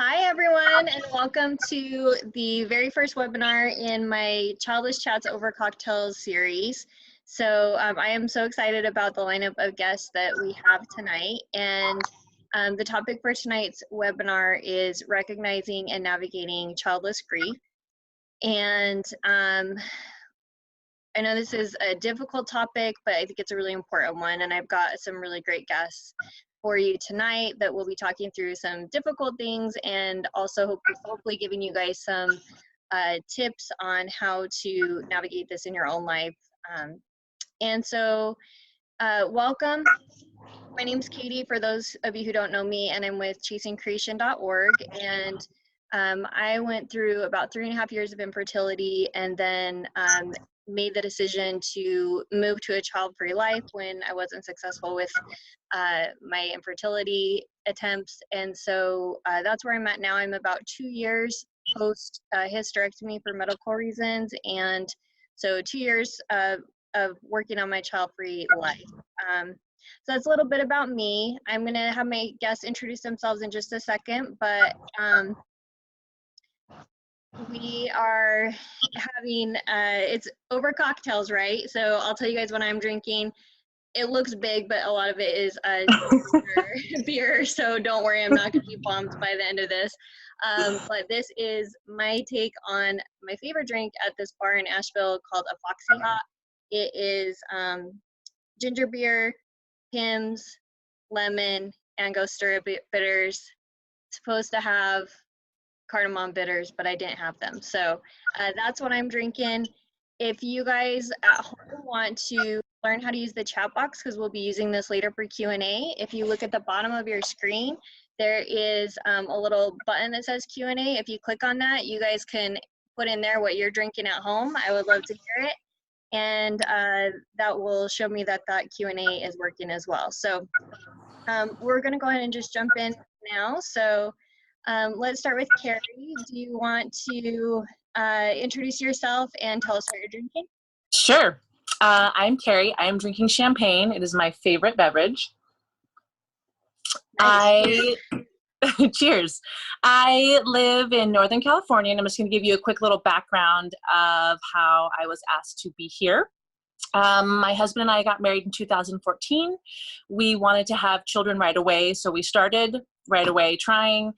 Hi, everyone, and welcome to the very first webinar in my Childless Chats Over Cocktails series. So I am so excited about the lineup of guests that we have tonight. And the topic for tonight's webinar is recognizing and navigating childless grief. And I know this is a difficult topic, but I think it's a really important one. And I've got some really great guests for you tonight that we'll be talking through some difficult things and also hopefully giving you guys some tips on how to navigate this in your own life. And so welcome. My name's Katie, for those of you who don't know me, and I'm with chasingcreation.org. And I went through about 3.5 years of infertility and then made the decision to move to a child-free life when I wasn't successful with my infertility attempts. And so that's where I'm at now. I'm about 2 years post hysterectomy for medical reasons. And so 2 years of working on my child-free life. So that's a little bit about me. I'm going to have my guests introduce themselves in just a second, but we are having, it's over cocktails, right? So I'll tell you guys what I'm drinking. It looks big, but a lot of it is beer, so don't worry, I'm not going to be bombed by the end of this. But this is my take on my favorite drink at this bar in Asheville called a Foxy Hot. It is ginger beer, Hims, lemon, Angostura bitters. It's supposed to have cardamom bitters, but I didn't have them. So that's what I'm drinking. If you guys at home want to learn how to use the chat box, because we'll be using this later for Q&A, if you look at the bottom of your screen, there is a little button that says Q&A. If you click on that, you guys can put in there what you're drinking at home. I would love to hear it. And that will show me that that Q&A is working as well. So we're going to go ahead and just jump in now. So let's start with Carrie. Do you want to introduce yourself and tell us what you're drinking? Sure. I'm Carrie. I am drinking champagne. It is my favorite beverage. Nice. Cheers. I live in Northern California, and I'm just going to give you a quick little background of how I was asked to be here. My husband and I got married in 2014. We wanted to have children right away, so we started right away trying.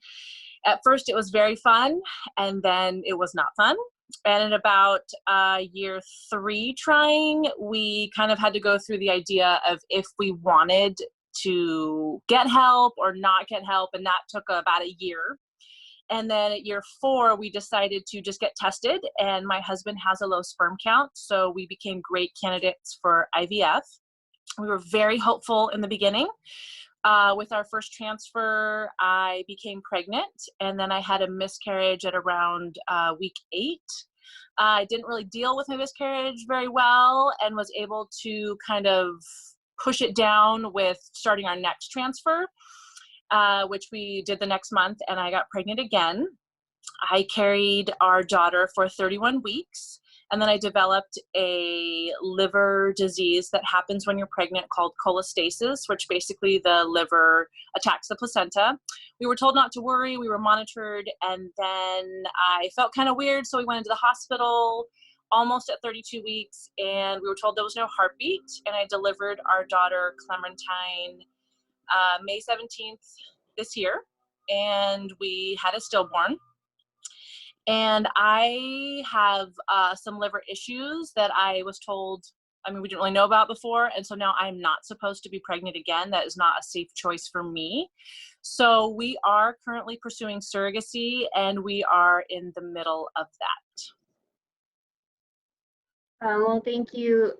At first, it was very fun, and then it was not fun. And in about year 3 trying, we kind of had to go through the idea of if we wanted to get help or not get help, and that took about a year. And then at year 4, we decided to just get tested, and my husband has a low sperm count, so we became great candidates for IVF. We were very hopeful in the beginning. With our first transfer, I became pregnant, and then I had a miscarriage at around week 8. I didn't really deal with my miscarriage very well and was able to kind of push it down with starting our next transfer, which we did the next month, and I got pregnant again. I carried our daughter for 31 weeks. And then I developed a liver disease that happens when you're pregnant called cholestasis, which basically the liver attacks the placenta. We were told not to worry. We were monitored. And then I felt kind of weird. So we went into the hospital almost at 32 weeks. And we were told there was no heartbeat. And I delivered our daughter, Clementine, May 17th this year. And we had a stillborn. And I have some liver issues that I was told, we didn't really know about before. And so now I'm not supposed to be pregnant again. That is not a safe choice for me. So we are currently pursuing surrogacy, and we are in the middle of that. Well, thank you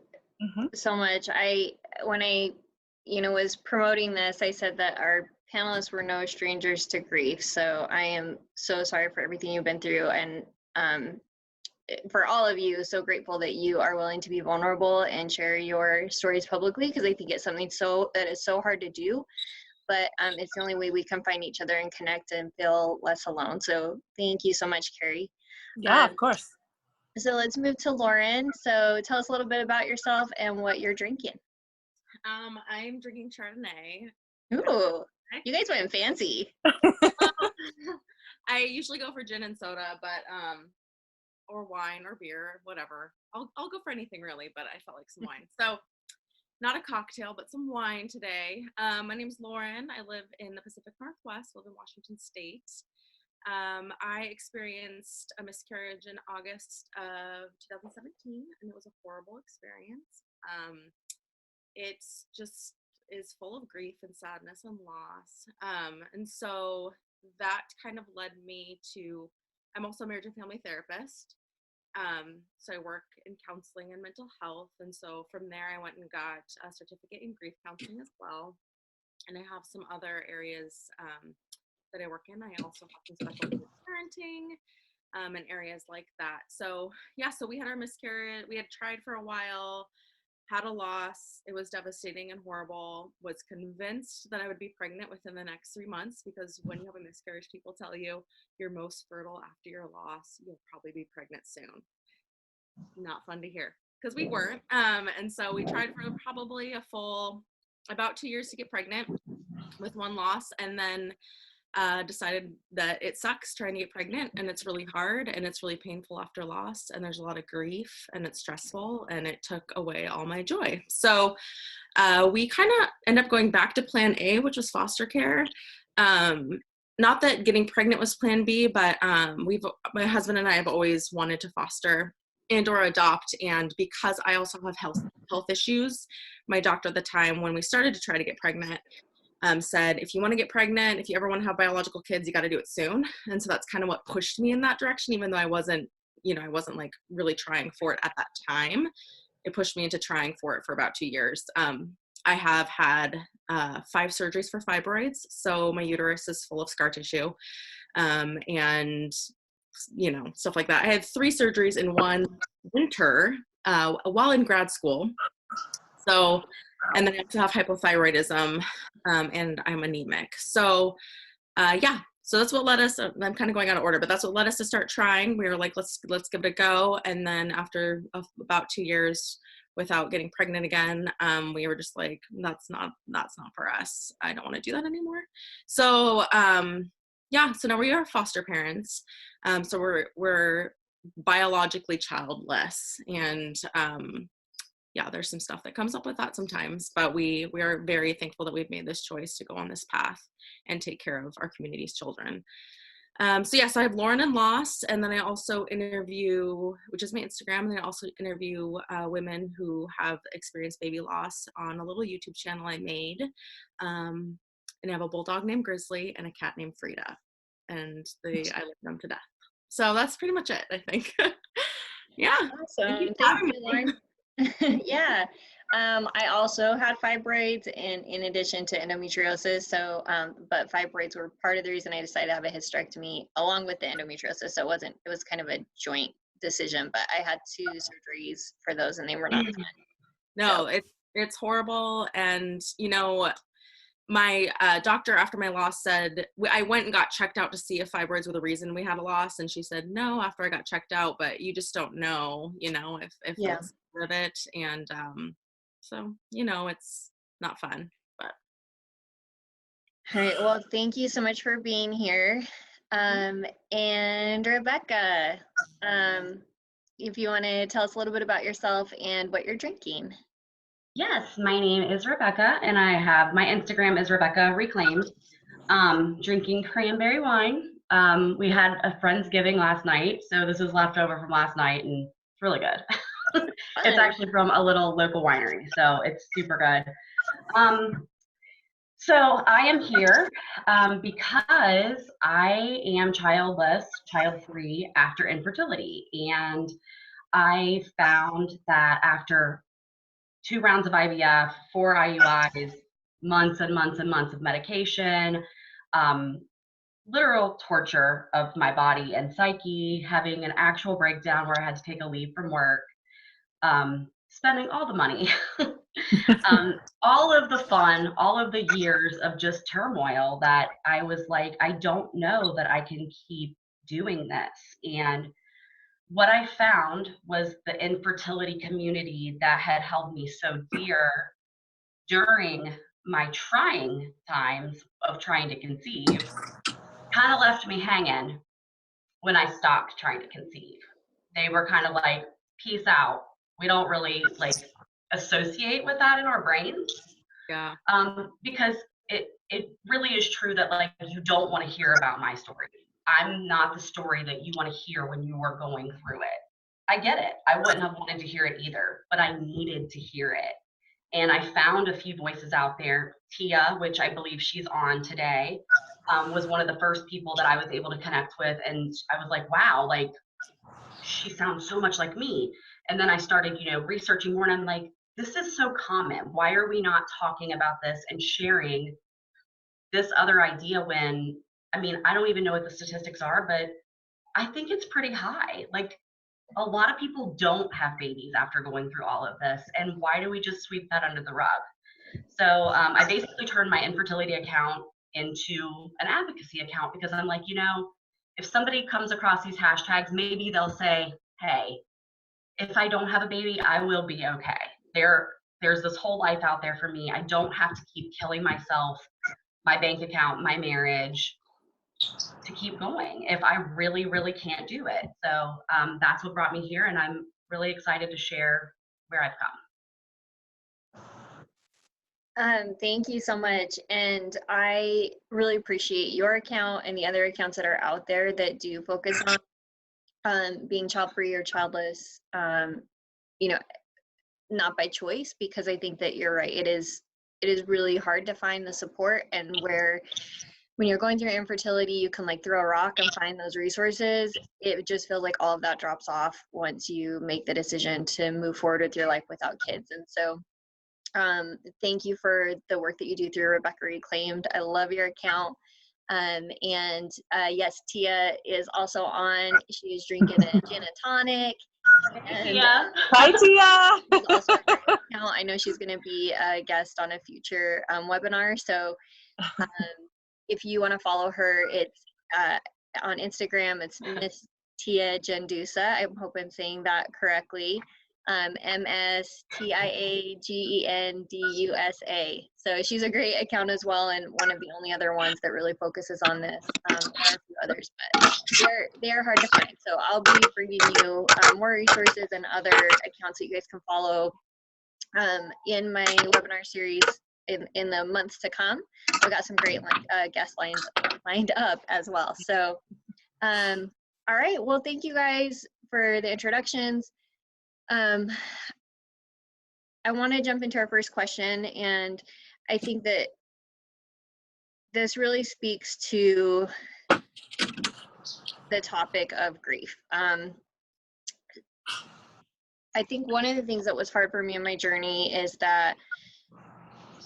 so much. When I was promoting this, I said that our panelists were no strangers to grief. So I am so sorry for everything you've been through, and for all of you, so grateful that you are willing to be vulnerable and share your stories publicly, because I think it's something that is so hard to do, but it's the only way we can find each other and connect and feel less alone. So thank you so much, Carrie. Yeah, of course. So let's move to Lauren. So tell us a little bit about yourself and what you're drinking. I'm drinking Chardonnay. Ooh, you guys went fancy. I usually go for gin and soda, but or wine or beer, whatever. I'll go for anything really, but I felt like some wine. So not a cocktail, but some wine today. My name's Lauren. I live in the Pacific Northwest, live in Washington State. I experienced a miscarriage in August of 2017, and it was a horrible experience. It's just is full of grief and sadness and loss. And so that kind of led me to, I'm also a marriage and family therapist. So I work in counseling and mental health. And so from there, I went and got a certificate in grief counseling as well. And I have some other areas that I work in. I also have some specialty in parenting and areas like that. So yeah, so we had our miscarriage. We had tried for a while, had a loss. It was devastating and horrible. Was convinced that I would be pregnant within the next 3 months, because when you have a miscarriage, people tell you you're most fertile after your loss. You'll probably be pregnant soon. Not fun to hear, because we weren't. And so we tried for probably a full about 2 years to get pregnant with one loss, and then decided that it sucks trying to get pregnant, and it's really hard, and it's really painful after loss, and there's a lot of grief, and it's stressful, and it took away all my joy. So we kind of end up going back to plan A, which was foster care. Not that getting pregnant was plan B, but my husband and I have always wanted to foster and or adopt. And because I also have health issues, my doctor at the time when we started to try to get pregnant said, if you want to get pregnant, if you ever want to have biological kids, you got to do it soon. And so that's kind of what pushed me in that direction, even though I wasn't like really trying for it at that time. It pushed me into trying for it for about 2 years. I have had 5 surgeries for fibroids. So my uterus is full of scar tissue and, stuff like that. I had 3 surgeries in one winter while in grad school. So, and then I also have hypothyroidism and I'm anemic. So so that's what led us, I'm kind of going out of order, but that's what led us to start trying. We were like, let's give it a go. And then after about 2 years without getting pregnant again, we were just like, that's not for us. I don't want to do that anymore. So, so now we are foster parents. So we're biologically childless, and there's some stuff that comes up with that sometimes, but we are very thankful that we've made this choice to go on this path and take care of our community's children. So I have Lauren and Loss, and then I also interview, which is my Instagram, and then I also interview women who have experienced baby loss on a little YouTube channel I made. And I have a bulldog named Grizzly and a cat named Frida, and I love them to death. So that's pretty much it, I think. Yeah. Awesome. Thank you, Lauren. Yeah. I also had fibroids in addition to endometriosis. So, but fibroids were part of the reason I decided to have a hysterectomy along with the endometriosis. So it was kind of a joint decision, but I had 2 surgeries for those and they were not fun. No, so. It's horrible. And, my doctor after my loss said, I went and got checked out to see if fibroids were the reason we had a loss. And she said, no, after I got checked out, but you just don't know, if that's part of it. And so, it's not fun, but. All right. Well, thank you so much for being here. And Rebecca, if you want to tell us a little bit about yourself and what you're drinking. Yes, my name is Rebecca, and my Instagram is Rebecca Reclaimed. Drinking cranberry wine. We had a Friendsgiving last night, so this is leftover from last night, and it's really good. It's actually from a little local winery, so it's super good. So I am here because I am childless, child-free after infertility, and I found that after 2 rounds of IVF, 4 IUIs, months and months and months of medication, literal torture of my body and psyche, having an actual breakdown where I had to take a leave from work, spending all the money, all of the fun, all of the years of just turmoil that I was like, I don't know that I can keep doing this. And what I found was the infertility community that had held me so dear during my trying times of trying to conceive kind of left left me hanging when I stopped trying to conceive. They were kind of like, peace out. We don't really like associate with that in our brains. Yeah. Because it really is true that like you don't want to hear about my story. I'm not the story that you want to hear when you are going through it. I get it. I wouldn't have wanted to hear it either, but I needed to hear it. And I found a few voices out there. Tia, which I believe she's on today, was one of the first people that I was able to connect with. And I was like, wow, like she sounds so much like me. And then I started, researching more, and I'm like, this is so common. Why are we not talking about this and sharing this other idea when, I mean, I don't even know what the statistics are, but I think it's pretty high. Like a lot of people don't have babies after going through all of this. And why do we just sweep that under the rug? So I basically turned my infertility account into an advocacy account because I'm like, if somebody comes across these hashtags, maybe they'll say, hey, if I don't have a baby, I will be okay. There's this whole life out there for me. I don't have to keep killing myself, my bank account, my marriage to keep going if I really, really can't do it. So that's what brought me here, and I'm really excited to share where I've come. Thank you so much. And I really appreciate your account and the other accounts that are out there that do focus on being child-free or childless, not by choice, because I think that you're right. It is really hard to find the support, and when you're going through infertility, you can like throw a rock and find those resources. It just feels like all of that drops off once you make the decision to move forward with your life without kids. And so thank you for the work that you do through Rebecca Reclaimed. I love your account. Yes, Tia is also on. She is drinking a gin and tonic. And, Hi, Tia. she's also on her account. I know she's going to be a guest on a future webinar. So if you want to follow her, it's on Instagram. It's Miss Tia Gendusa. I hope I'm saying that correctly. MSTIAGENDUSA. So she's a great account as well, and one of the only other ones that really focuses on this. There are a few others, but they're hard to find. So I'll be bringing you more resources and other accounts that you guys can follow in my webinar series in the months to come. I've got some great guest lines lined up as well. So, all right. Well, thank you guys for the introductions. I want to jump into our first question, and I think that this really speaks to the topic of grief. I think one of the things that was hard for me in my journey is that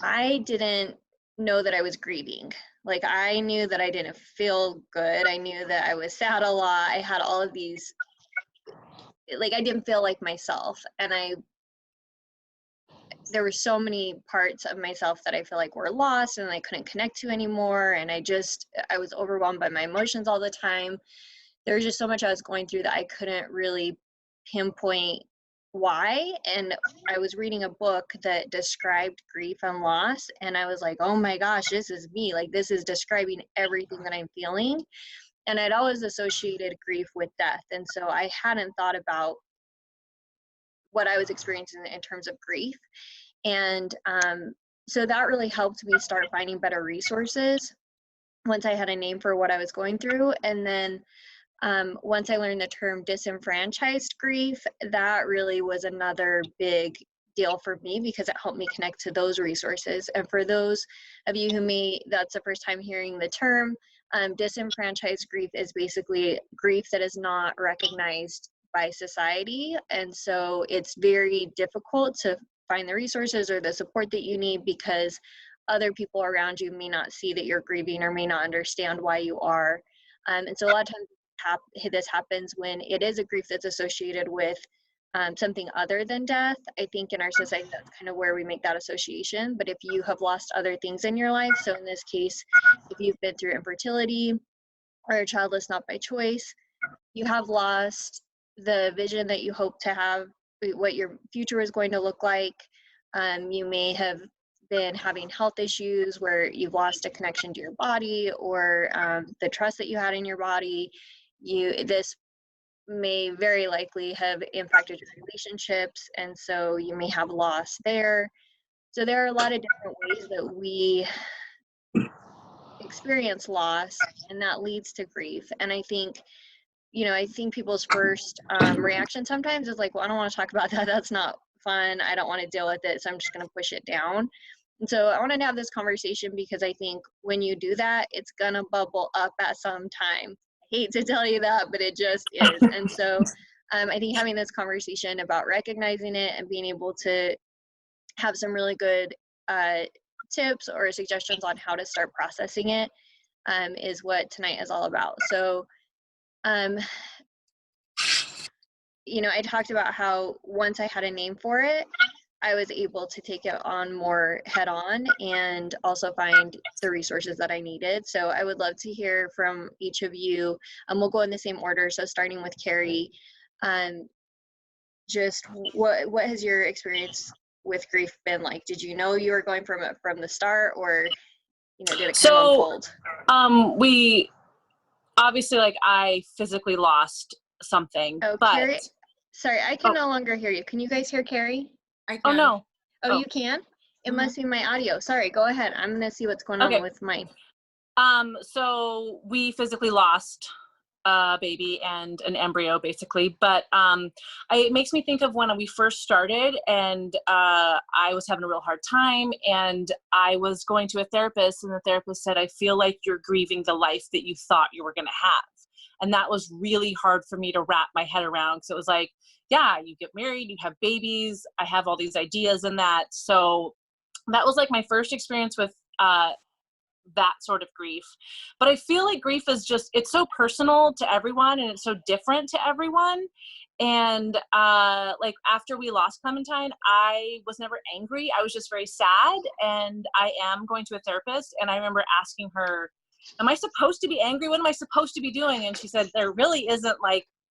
I didn't know that I was grieving. Like, I knew that I didn't feel good. I knew that I was sad a lot. I had all of these, like, I didn't feel like myself. And there were so many parts of myself that I feel like were lost and I couldn't connect to anymore. And I was overwhelmed by my emotions all the time. There was just so much I was going through that I couldn't really pinpoint why. And I was reading a book that described grief and loss, and I was like, oh my gosh, this is me. Like, this is describing everything that I'm feeling. And I'd always associated grief with death, and so I hadn't thought about what I was experiencing in terms of grief. And so that really helped me start finding better resources once I had a name for what I was going through. And then once I learned the term disenfranchised grief, that really was another big deal for me because it helped me connect to those resources. And for those of you who that's the first time hearing the term, disenfranchised grief is basically grief that is not recognized by society. And so it's very difficult to find the resources or the support that you need because other people around you may not see that you're grieving or may not understand why you are. And so a lot of times this happens when it is a grief that's associated with something other than death. I think in our society, that's kind of where we make that association. But if you have lost other things in your life, so in this case, if you've been through infertility or childless not by choice, you have lost the vision that you hope to have, what your future is going to look like. You may have been having health issues where you've lost a connection to your body, or the trust that you had in your body, this may very likely have impacted your relationships, and so you may have loss there. So there are a lot of different ways that we experience loss, and that leads to grief. And I think, I think people's first reaction sometimes is like, well, I don't want to talk about that. That's not fun. I don't want to deal with it. So I'm just going to push it down. And so I wanted to have this conversation because I think when you do that, it's going to bubble up at some time. I hate to tell you that, but it just is. And so I think having this conversation about recognizing it and being able to have some really good tips or suggestions on how to start processing it is what tonight is all about. So, I talked about how once I had a name for it, I was able to take it on more head on and also find the resources that I needed. So I would love to hear from each of you. We'll go in the same order. So starting with Carrie, just what has your experience with grief been like? Did you know you were going from it from the start, or did it kind of unfold? We obviously, I physically lost something. Oh, but Carrie, sorry, I can no longer hear you. Can you guys hear Carrie? I can. Oh no. Oh, you can? It must be my audio. Sorry, go ahead. I'm gonna see what's going on with mine. So we physically lost a baby and an embryo, basically. But it makes me think of when we first started, and I was having a real hard time, and I was going to a therapist, and the therapist said, I feel like you're grieving the life that you thought you were going to have. And that was really hard for me to wrap my head around. So it was like, yeah, you get married, you have babies, I have all these ideas in that. So that was like my first experience with that sort of grief. But I feel like grief is it's so personal to everyone, and it's so different to everyone. And after we lost Clementine, I was never angry. I was just very sad. And I am going to a therapist, and I remember asking her, am I supposed to be angry? What am I supposed to be doing? And she said, there really isn't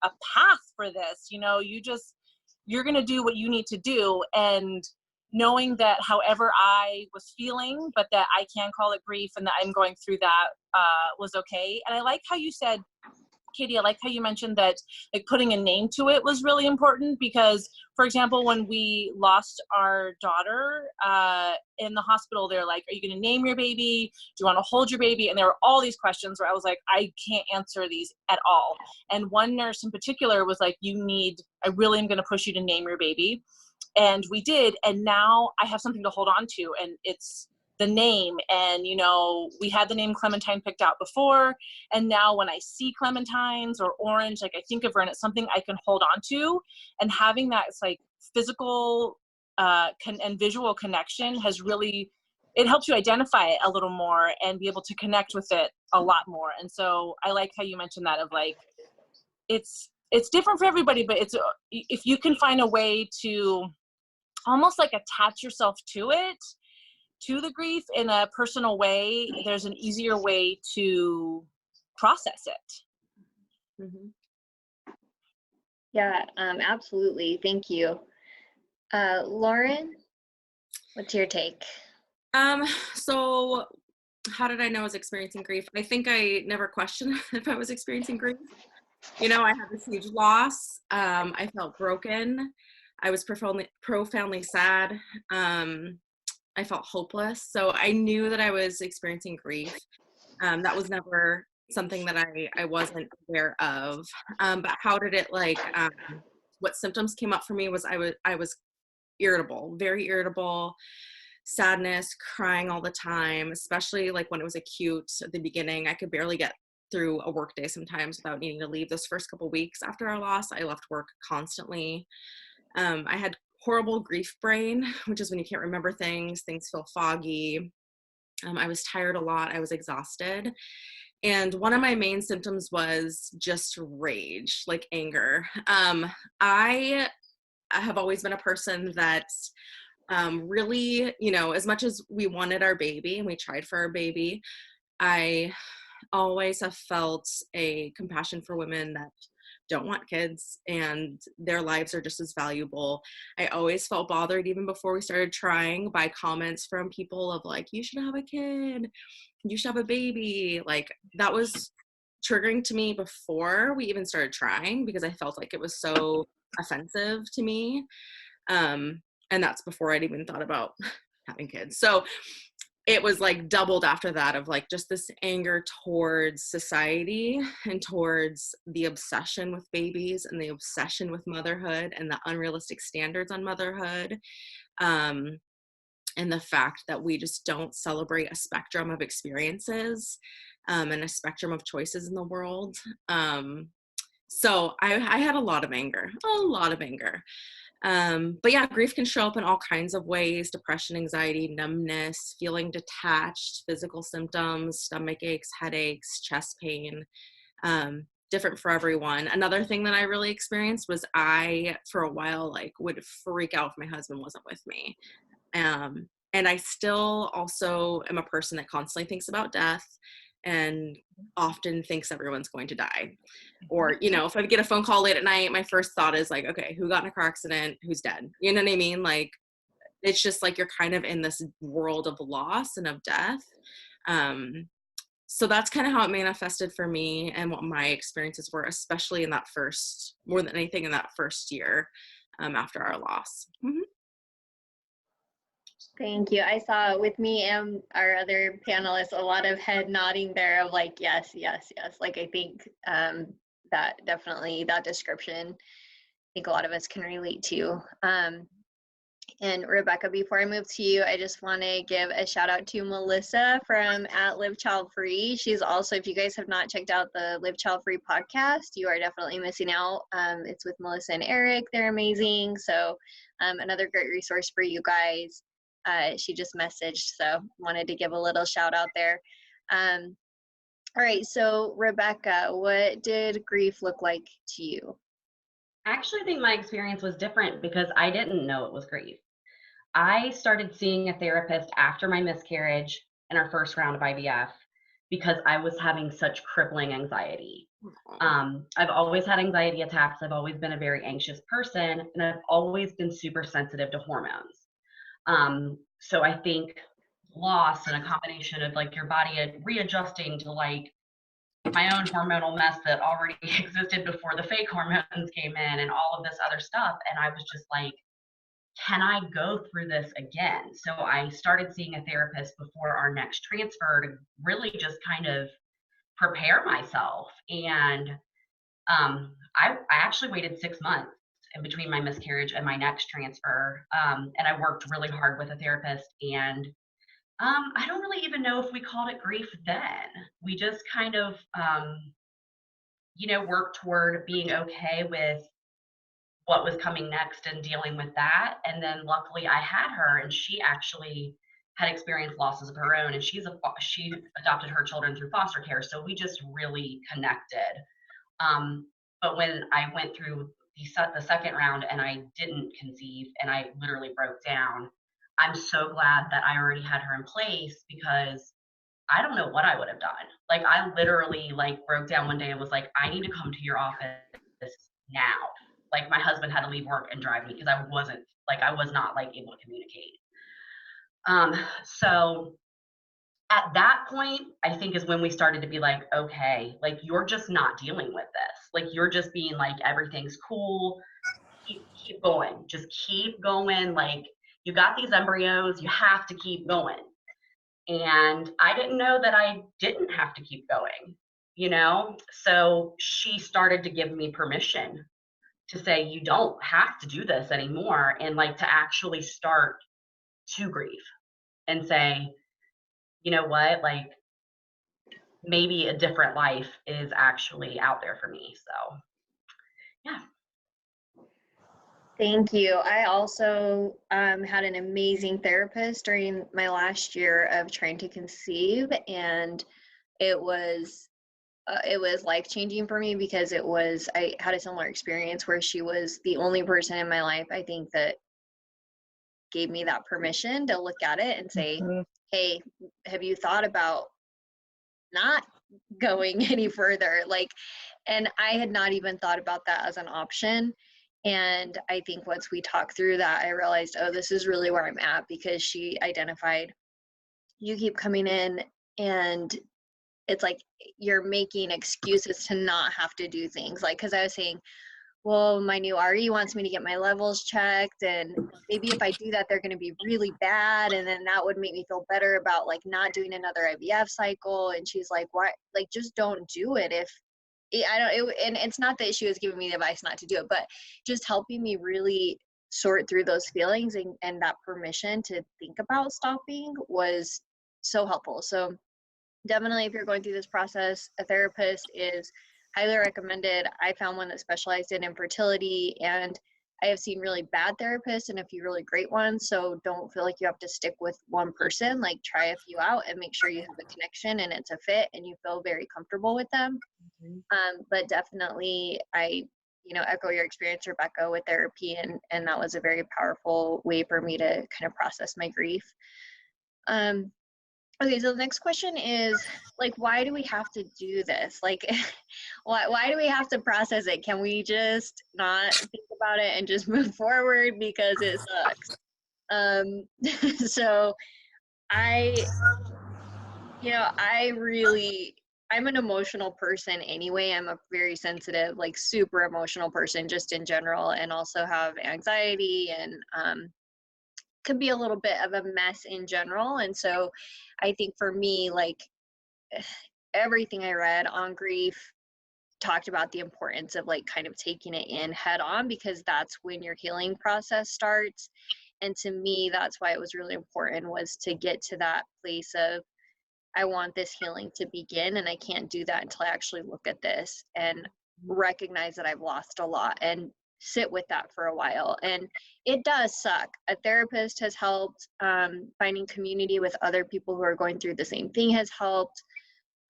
a path for this. You're going to do what you need to do. And knowing that however I was feeling, but that I can call it grief, and that I'm going through that was okay. And I like how you said, Katie, I like how you mentioned that putting a name to it was really important, because, for example, when we lost our daughter in the hospital, they're like, are you going to name your baby? Do you want to hold your baby? And there were all these questions where I was like, I can't answer these at all. And one nurse in particular was like, I really am going to push you to name your baby. And we did. And now I have something to hold on to, and it's the name. And, we had the name Clementine picked out before. And now when I see Clementines or Orange, I think of her, and it's something I can hold on to. And having that, it's physical and visual connection it helps you identify it a little more and be able to connect with it a lot more. And so I like how you mentioned that of it's different for everybody, but if you can find a way to almost attach yourself to the grief in a personal way, there's an easier way to process it. Mm-hmm. Yeah, absolutely. Thank you. Lauren, what's your take? So how did I know I was experiencing grief? I think I never questioned if I was experiencing grief. I had this huge loss. I felt broken. I was profoundly sad. I felt hopeless. So I knew that I was experiencing grief. That was never something that I wasn't aware of. But how did it what symptoms came up for me was I was irritable, very irritable, sadness, crying all the time, especially when it was acute at the beginning. I could barely get through a work day sometimes without needing to leave. Those first couple weeks after our loss, I left work constantly. I had horrible grief brain, which is when you can't remember things feel foggy. I was tired a lot. I was exhausted. And one of my main symptoms was just rage, anger. I have always been a person that really, as much as we wanted our baby and we tried for our baby, I always have felt a compassion for women that don't want kids and their lives are just as valuable. I always felt bothered, even before we started trying, by comments from people of like, you should have a kid, you should have a baby. Like, that was triggering to me before we even started trying, because I felt like it was so offensive to me. And that's before I'd even thought about having kids. So it was like doubled after that, of like just this anger towards society and towards the obsession with babies and the obsession with motherhood and the unrealistic standards on motherhood. And the fact that we just don't celebrate a spectrum of experiences and a spectrum of choices in the world. So I had a lot of anger. But yeah, grief can show up in all kinds of ways: depression, anxiety, numbness, feeling detached, physical symptoms, stomach aches, headaches, chest pain, different for everyone. Another thing that I really experienced was I, for a while, like would freak out if my husband wasn't with me. And I still also am a person that constantly thinks about death and often thinks everyone's going to die. Or, you know, if I get a phone call late at night, my first thought is like, okay, who got in a car accident? Who's dead? You know what I mean? Like, it's just like you're kind of in this world of loss and of death. So that's kind of how it manifested for me and what my experiences were, especially in that first, more than anything in that first year after our loss. Mm-hmm. Thank you. I saw with me and our other panelists a lot of head nodding there of like, yes, yes, yes. Like, I think that definitely, that description, I think a lot of us can relate to. And Rebecca, before I move to you, I just want to give a shout out to Melissa from @Live Child Free. She's also, if you guys have not checked out the Live Child Free podcast, you are definitely missing out. It's with Melissa and Eric. They're amazing. So another great resource for you guys. She just messaged, so wanted to give a little shout out there. All right, so Rebecca, what did grief look like to you? I actually think my experience was different because I didn't know it was grief. I started seeing a therapist after my miscarriage and our first round of IVF because I was having such crippling anxiety. I've always had anxiety attacks. I've always been a very anxious person, and I've always been super sensitive to hormones. So I think loss and a combination of like your body readjusting to like my own hormonal mess that already existed before the fake hormones came in and all of this other stuff. And I was just like, can I go through this again? So I started seeing a therapist before our next transfer to really just kind of prepare myself. And I actually waited 6 months in between my miscarriage and my next transfer. And I worked really hard with a therapist. And I don't really even know if we called it grief then. We just kind of, worked toward being okay with what was coming next and dealing with that. And then luckily I had her, and she actually had experienced losses of her own, and she adopted her children through foster care. So we just really connected. But when I went through the second round and I didn't conceive and I literally broke down, I'm so glad that I already had her in place, because I don't know what I would have done. Like, I literally broke down one day and was like, I need to come to your office now. Like, my husband had to leave work and drive me because I was not able to communicate. So at that point, I think is when we started to be like, okay, like, you're just not dealing with this. Like, you're just being like, everything's cool. Keep going. Just keep going. Like, you got these embryos, you have to keep going. And I didn't know that I didn't have to keep going, So she started to give me permission to say, you don't have to do this anymore. And to actually start to grieve and say, you know what, maybe a different life is actually out there for me. So, yeah. Thank you. I also had an amazing therapist during my last year of trying to conceive, and it was life-changing for me because I had a similar experience where she was the only person in my life, I think, that gave me that permission to look at it and say, hey, have you thought about not going any further? And I had not even thought about that as an option. And I think once we talked through that, I realized, oh, this is really where I'm at, because she identified, you keep coming in and it's like you're making excuses to not have to do things. Like, because I was saying, well, my new RE wants me to get my levels checked, and maybe if I do that, they're going to be really bad, and then that would make me feel better about like not doing another IVF cycle. And she's like, why? Like, just don't do it. If I don't, and it's not that she was giving me the advice not to do it, but just helping me really sort through those feelings, and that permission to think about stopping was so helpful. So definitely, if you're going through this process, a therapist is highly recommended. I found one that specialized in infertility, and I have seen really bad therapists and a few really great ones. So don't feel like you have to stick with one person. Like, try a few out and make sure you have a connection and it's a fit and you feel very comfortable with them. But definitely, I echo your experience, Rebecca, with therapy, and that was a very powerful way for me to kind of process my grief. Okay, so the next question is, like, why do we have to do this? Like, why do we have to process it? Can we just not think about it and just move forward because it sucks? So I'm an emotional person anyway. I'm a very sensitive, like super emotional person just in general, and also have anxiety and could be a little bit of a mess in general. And so I think for me, like, everything I read on grief talked about the importance of like kind of taking it in head on, because that's when your healing process starts. And to me, that's why it was really important, was to get to that place of, I want this healing to begin, and I can't do that until I actually look at this and recognize that I've lost a lot and sit with that for a while. And it does suck. A therapist has helped. Finding community with other people who are going through the same thing has helped.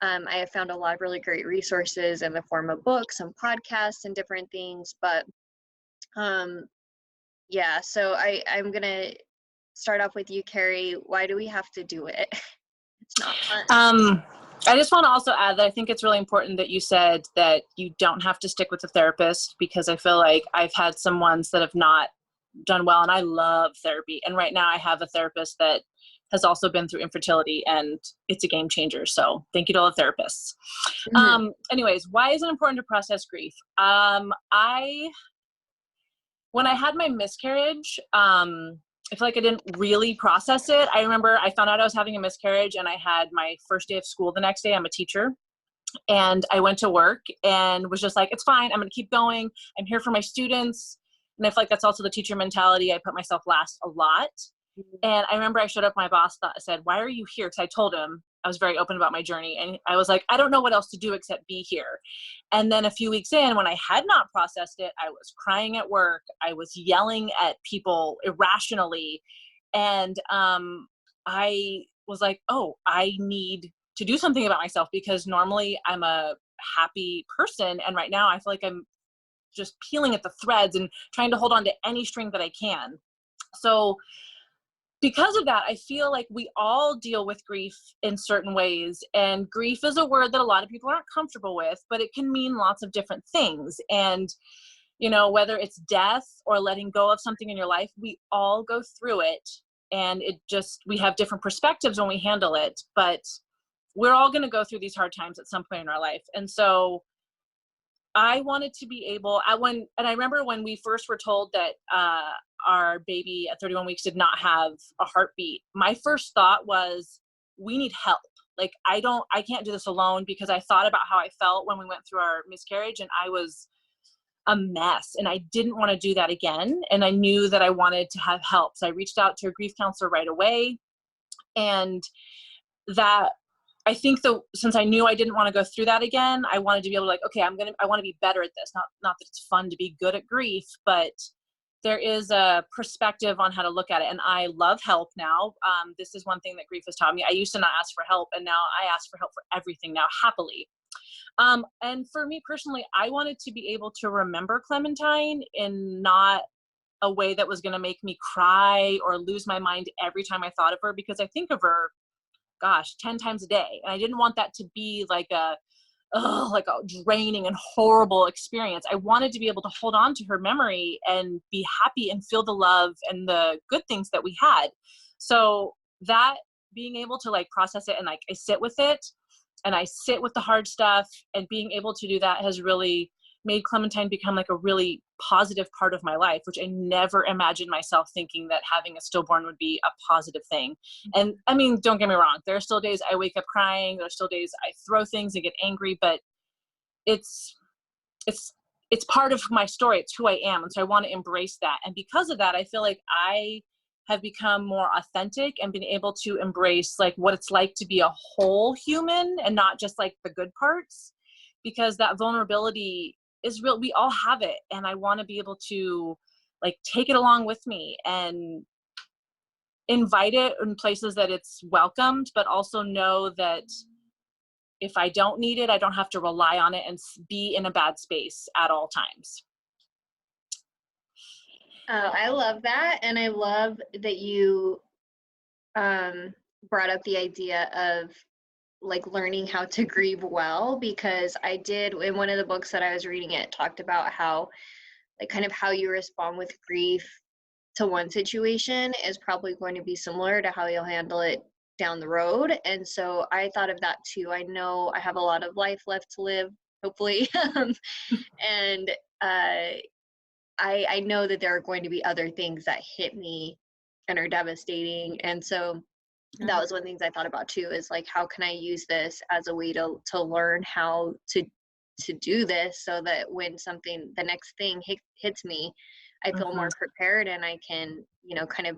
I have found a lot of really great resources in the form of books and podcasts and different things. But yeah, so I'm gonna start off with you, Carrie. Why do we have to do it? It's not fun. I just want to also add that I think it's really important that you said that you don't have to stick with a therapist, because I feel like I've had some ones that have not done well, and I love therapy. And right now I have a therapist that has also been through infertility, and it's a game changer. So thank you to all the therapists. Anyways, why is it important to process grief? When I had my miscarriage, I feel like I didn't really process it. I remember I found out I was having a miscarriage, and I had my first day of school the next day. I'm a teacher. And I went to work and was just like, it's fine. I'm going to keep going. I'm here for my students. And I feel like that's also the teacher mentality. I put myself last a lot. And I remember I showed up, my boss said, why are you here? Because I told him I was very open about my journey. And I was like, I don't know what else to do except be here. And then a few weeks in, when I had not processed it, I was crying at work. I was yelling at people irrationally. And I was like, oh, I need to do something about myself, because normally I'm a happy person. And right now I feel like I'm just peeling at the threads and trying to hold on to any string that I can. So because of that, I feel like we all deal with grief in certain ways. And grief is a word that a lot of people aren't comfortable with, but it can mean lots of different things. And, whether it's death or letting go of something in your life, we all go through it. And we have different perspectives when we handle it, but we're all going to go through these hard times at some point in our life. And so I wanted to be able, and I remember when we first were told that our baby at 31 weeks did not have a heartbeat, my first thought was, we need help. Like, I can't do this alone, because I thought about how I felt when we went through our miscarriage, and I was a mess, and I didn't want to do that again. And I knew that I wanted to have help. So I reached out to a grief counselor right away. And that, I think since I knew I didn't want to go through that again, I wanted to be able to, like, okay, I want to be better at this. Not that it's fun to be good at grief, but there is a perspective on how to look at it. And I love help now. This is one thing that grief has taught me. I used to not ask for help, and now I ask for help for everything now, happily. And for me personally, I wanted to be able to remember Clementine in not a way that was going to make me cry or lose my mind every time I thought of her, because I think of her, 10 times a day. And I didn't want that to be like a like a draining and horrible experience. I wanted to be able to hold on to her memory and be happy and feel the love and the good things that we had. So that being able to like process it and like I sit with it and I sit with the hard stuff, and being able to do that has really made Clementine become like a really positive part of my life, which I never imagined myself thinking that having a stillborn would be a positive thing. And I mean, don't get me wrong, there are still days I wake up crying, there are still days I throw things and get angry, but it's part of my story. It's who I am. And so I want to embrace that. And because of that, I feel like I have become more authentic and been able to embrace like what it's like to be a whole human and not just like the good parts, because that vulnerability is real. We all have it. And I want to be able to like take it along with me and invite it in places that it's welcomed, but also know that if I don't need it, I don't have to rely on it and be in a bad space at all times. I love that. And I love that you brought up the idea of like learning how to grieve well, because I did, in one of the books that I was reading, it talked about how like kind of how you respond with grief to one situation is probably going to be similar to how you'll handle it down the road. And so I thought of that too. I know I have a lot of life left to live, hopefully. And I know that there are going to be other things that hit me and are devastating. And so that was one of the things I thought about too, is like, how can I use this as a way to learn how to do this, so that when the next thing hits me, I feel more prepared and I can, kind of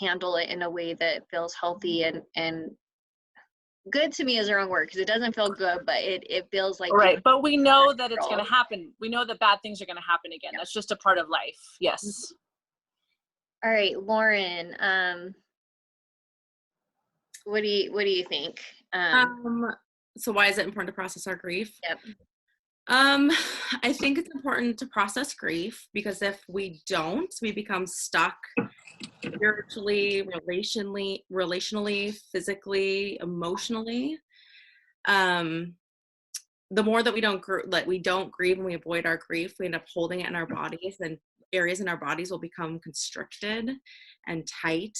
handle it in a way that feels healthy and good. To me is the wrong word, because it doesn't feel good, but it feels like, right. But we know that it's going to happen. We know that bad things are going to happen again. Yeah. That's just a part of life. Yes. All right, Lauren, what do you think? So why is it important to process our grief? Yep. I think it's important to process grief, because if we don't, we become stuck spiritually, relationally, physically, emotionally. The more that we don't grieve and we avoid our grief, we end up holding it in our bodies, and areas in our bodies will become constricted and tight.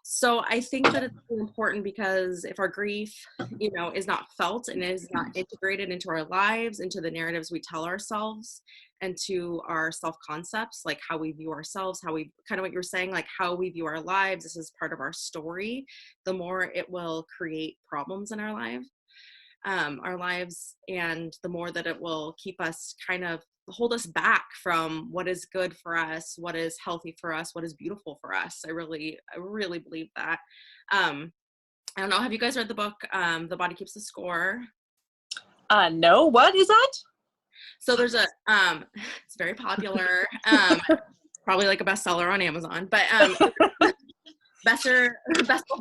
So I think that it's really important, because if our grief, is not felt and is not integrated into our lives, into the narratives we tell ourselves, and to our self-concepts, like how we view ourselves, how we, kind of what you were saying, like how we view our lives, this is part of our story, the more it will create problems in our lives, and the more that it will keep us, kind of hold us back from what is good for us, what is healthy for us, what is beautiful for us. I really believe that. I don't know, have you guys read the book, The Body Keeps the Score? No, what is that? So there's it's very popular, probably like a bestseller on Amazon, but Bessel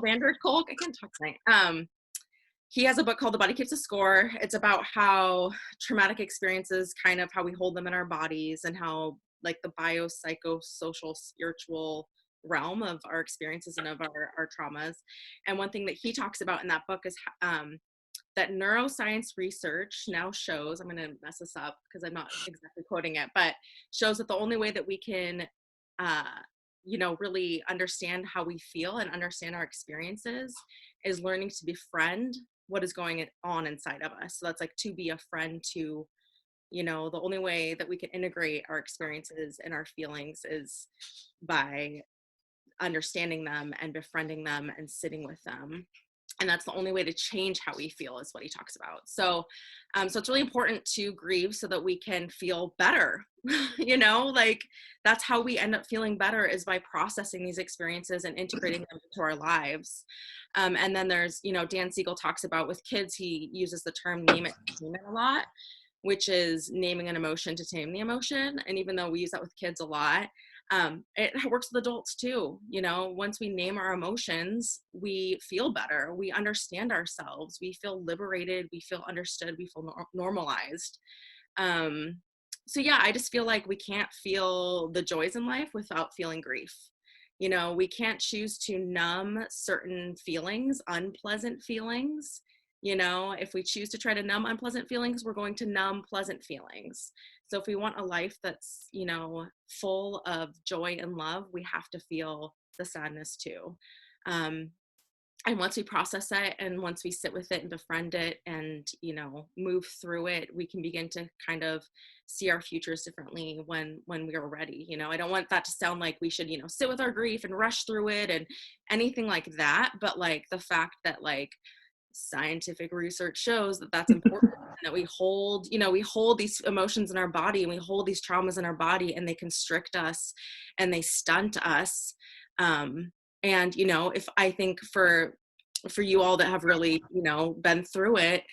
van der Kolk, I can't talk tonight. He has a book called The Body Keeps the Score. It's about how traumatic experiences, kind of how we hold them in our bodies, and how like the biopsychosocial spiritual realm of our experiences and of our traumas. And one thing that he talks about in that book is that neuroscience research now shows, I'm going to mess this up because I'm not exactly quoting it, but shows that the only way that we can, really understand how we feel and understand our experiences is learning to befriend what is going on inside of us. So that's like to be a friend to, the only way that we can integrate our experiences and our feelings is by understanding them and befriending them and sitting with them. And that's the only way to change how we feel, is what he talks about. So it's really important to grieve so that we can feel better. Like that's how we end up feeling better, is by processing these experiences and integrating them into our lives. And then there's, Dan Siegel talks about with kids, he uses the term name it, tame it a lot, which is naming an emotion to tame the emotion. And even though we use that with kids a lot, it works with adults too. Once we name our emotions, we feel better. We understand ourselves. We feel liberated. We feel understood. We feel normalized. So yeah, I just feel like we can't feel the joys in life without feeling grief. We can't choose to numb certain feelings, unpleasant feelings, You know, if we choose to try to numb unpleasant feelings, we're going to numb pleasant feelings. So if we want a life that's, you know, full of joy and love, we have to feel the sadness too. And once we process it, and once we sit with it and befriend it and, you know, move through it, we can begin to kind of see our futures differently when we are ready. You know, I don't want that to sound like we should, you know, sit with our grief and rush through it and anything like that. But like the fact that like scientific research shows that that's important, and that we hold, you know, we hold these emotions in our body and we hold these traumas in our body, and they constrict us and they stunt us. And, you know, if I think for you all that have really, you know, been through it,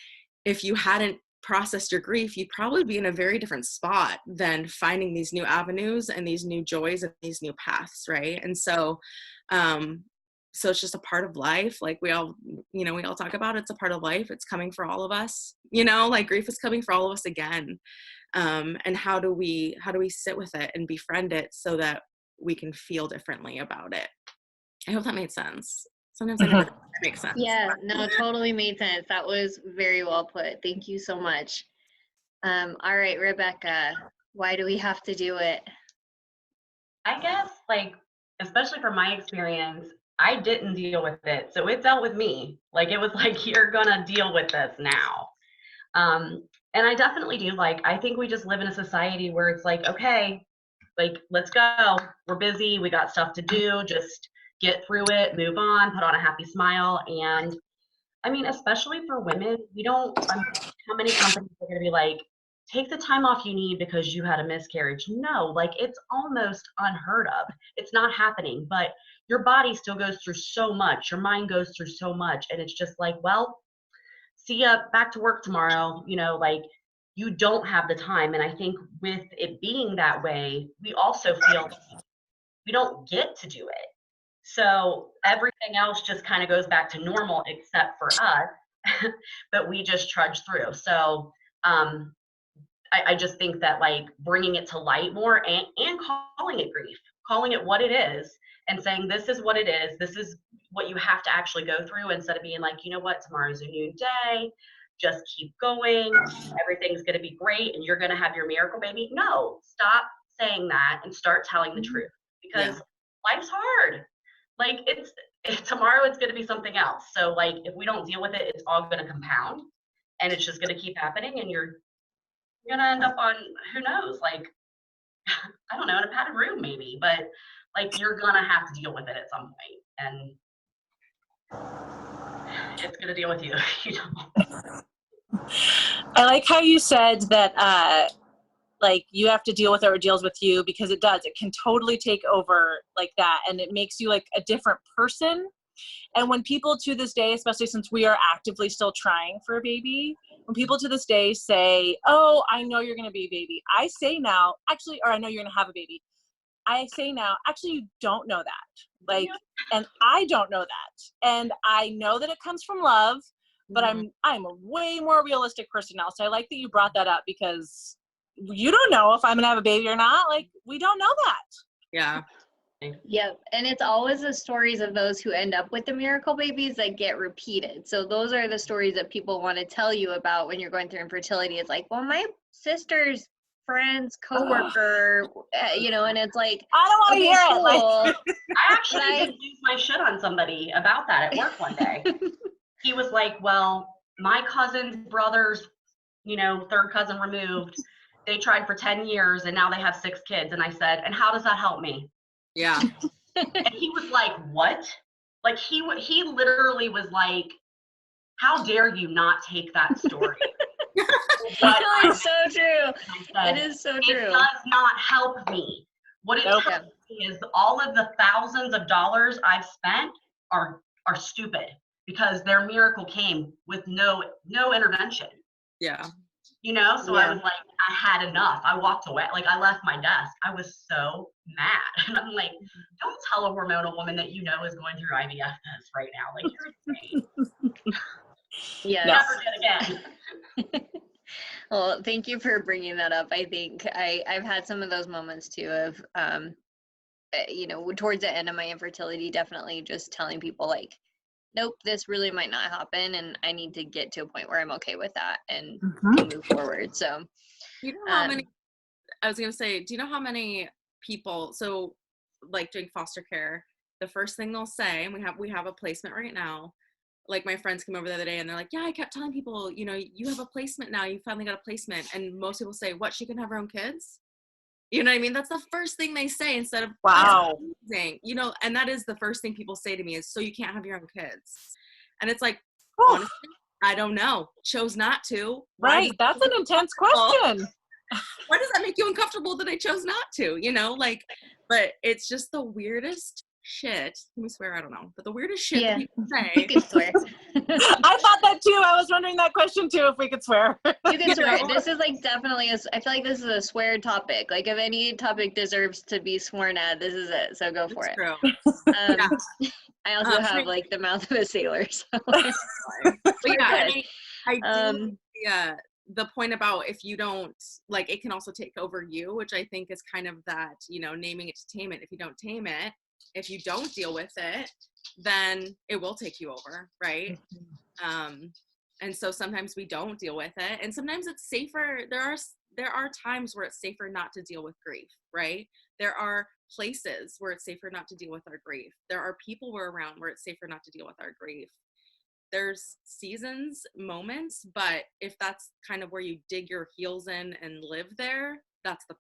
if you hadn't processed your grief, you'd probably be in a very different spot than finding these new avenues and these new joys and these new paths, right? And so, so it's just a part of life. Like we all, you know, we all talk about it's a part of life. It's coming for all of us, you know, like grief is coming for all of us again. And how do we sit with it and befriend it so that we can feel differently about it? I hope that made sense. Sometimes I never think that makes sense. Yeah, no, totally made sense. That was very well put. Thank you so much. All right, Rebecca, why do we have to do it? I guess, like, especially from my experience, I didn't deal with it. So it dealt with me. Like, it was like, you're gonna deal with this now. And I definitely do. Like, I think we just live in a society where it's like, okay, like, let's go. We're busy. We got stuff to do. Just get through it, move on, put on a happy smile. And I mean, especially for women, we don't, how many companies are going to be like, take the time off you need because you had a miscarriage? No, like it's almost unheard of. It's not happening, but your body still goes through so much. Your mind goes through so much. And it's just like, well, see ya, back to work tomorrow. You know, like you don't have the time. And I think with it being that way, we also feel we don't get to do it. So everything else just kind of goes back to normal except for us, but we just trudge through. So I just think that like bringing it to light more and calling it grief, calling it what it is and saying, this is what it is. This is what you have to actually go through, instead of being like, you know what, tomorrow's a new day. Just keep going. Everything's going to be great. And you're going to have your miracle baby. No, stop saying that and start telling the truth, because life's hard. Like tomorrow it's going to be something else. So like if we don't deal with it, it's all going to compound and it's just going to keep happening, and you're going to end up on, who knows, like, I don't know, in a padded room maybe, but like you're going to have to deal with it at some point, and it's going to deal with you, you know. I like how you said that like you have to deal with it or it deals with you, because it does. It can totally take over like that, and it makes you like a different person. And when people to this day, especially since we are actively still trying for a baby, when people to this day say, oh, I know you're going to be a baby, I say now, actually, or I know you're going to have a baby, I say now, actually, you don't know that. Like, and I don't know that. And I know that it comes from love, but I'm a way more realistic person now. So I like that you brought that up, because you don't know if I'm going to have a baby or not. Like, we don't know that. Yeah. Yep. And it's always the stories of those who end up with the miracle babies that get repeated. So those are the stories that people want to tell you about when you're going through infertility. It's like, well, my sister's friend's coworker, you know, and it's like, I don't want to hear it. Like, I actually did lose my shit on somebody about that at work one day. He was like, well, my cousin's brother's, you know, third cousin removed, they tried for 10 years and now they have 6 kids. And I said, and how does that help me? Yeah. And he was like, what? Like he literally was like, how dare you not take that story? It's so true. It is so true. It does not help me. What it tells me is all of the thousands of dollars I've spent are stupid, because their miracle came with no intervention. Yeah. You know, so I was like, I had enough. I walked away. Like, I left my desk. I was so mad. And I'm like, don't tell a hormonal woman that you know is going through IVF test right now. Like, you're insane. Yeah. Never did again. Well, thank you for bringing that up. I think I've had some of those moments too of, you know, towards the end of my infertility, definitely just telling people like, nope, this really might not happen, and I need to get to a point where I'm okay with that and Mhm. can move forward. So, You know how many, I was going to say, do you know how many people, so like doing foster care, the first thing they'll say, and we have a placement right now, like my friends came over the other day and they're like, yeah, I kept telling people, you know, you have a placement now, you finally got a placement. And most people say, what, she can have her own kids? You know what I mean? That's the first thing they say instead of, Wow. that's amazing. You know, and that is the first thing people say to me is, so you can't have your own kids. And it's like, honestly, I don't know. Chose not to. Right. That's an intense question. Why does that make you uncomfortable that I chose not to? You know, like, but it's just the weirdest shit. Can we swear? I don't know. But the weirdest shit that people say. you can swear. I thought that too. I was wondering that question too, if we could swear. You can swear. This is like definitely, I feel like this is a swear topic. Like if any topic deserves to be sworn at, this is it. So go for it. True. I also have like the mouth of a sailor. So but yeah, good. I do the point about if you don't, like, it can also take over you, which I think is kind of that, you know, naming it to tame it. If you don't tame it, if you don't deal with it, then it will take you over, right? And so sometimes we don't deal with it, and sometimes it's safer. There are times where it's safer not to deal with grief, right? There are places where it's safer not to deal with our grief. There are people we're around where it's safer not to deal with our grief. There's seasons, moments, but if that's kind of where you dig your heels in and live there,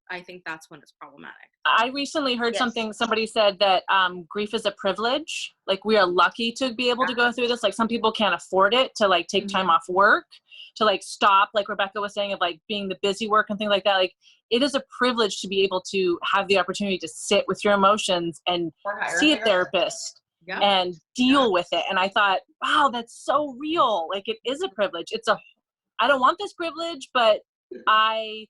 I think that's when it's problematic. I recently heard somebody said that grief is a privilege. Like we are lucky to be able to go through this. Like some people can't afford it to like take time off work, to like stop, like Rebecca was saying, of like being the busy work and things like that. Like it is a privilege to be able to have the opportunity to sit with your emotions and see a therapist and deal with it. And I thought, wow, that's so real. Like it is a privilege. I don't want this privilege, but I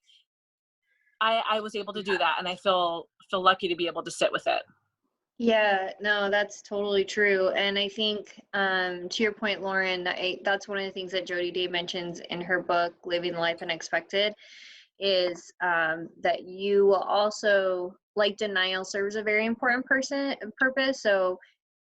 was able to do that, and I feel lucky to be able to sit with it. Yeah, no, that's totally true. And I think to your point, Lauren, that's one of the things that Jody Day mentions in her book, Living the Life Unexpected, is that you will also, like denial serves a very important purpose. So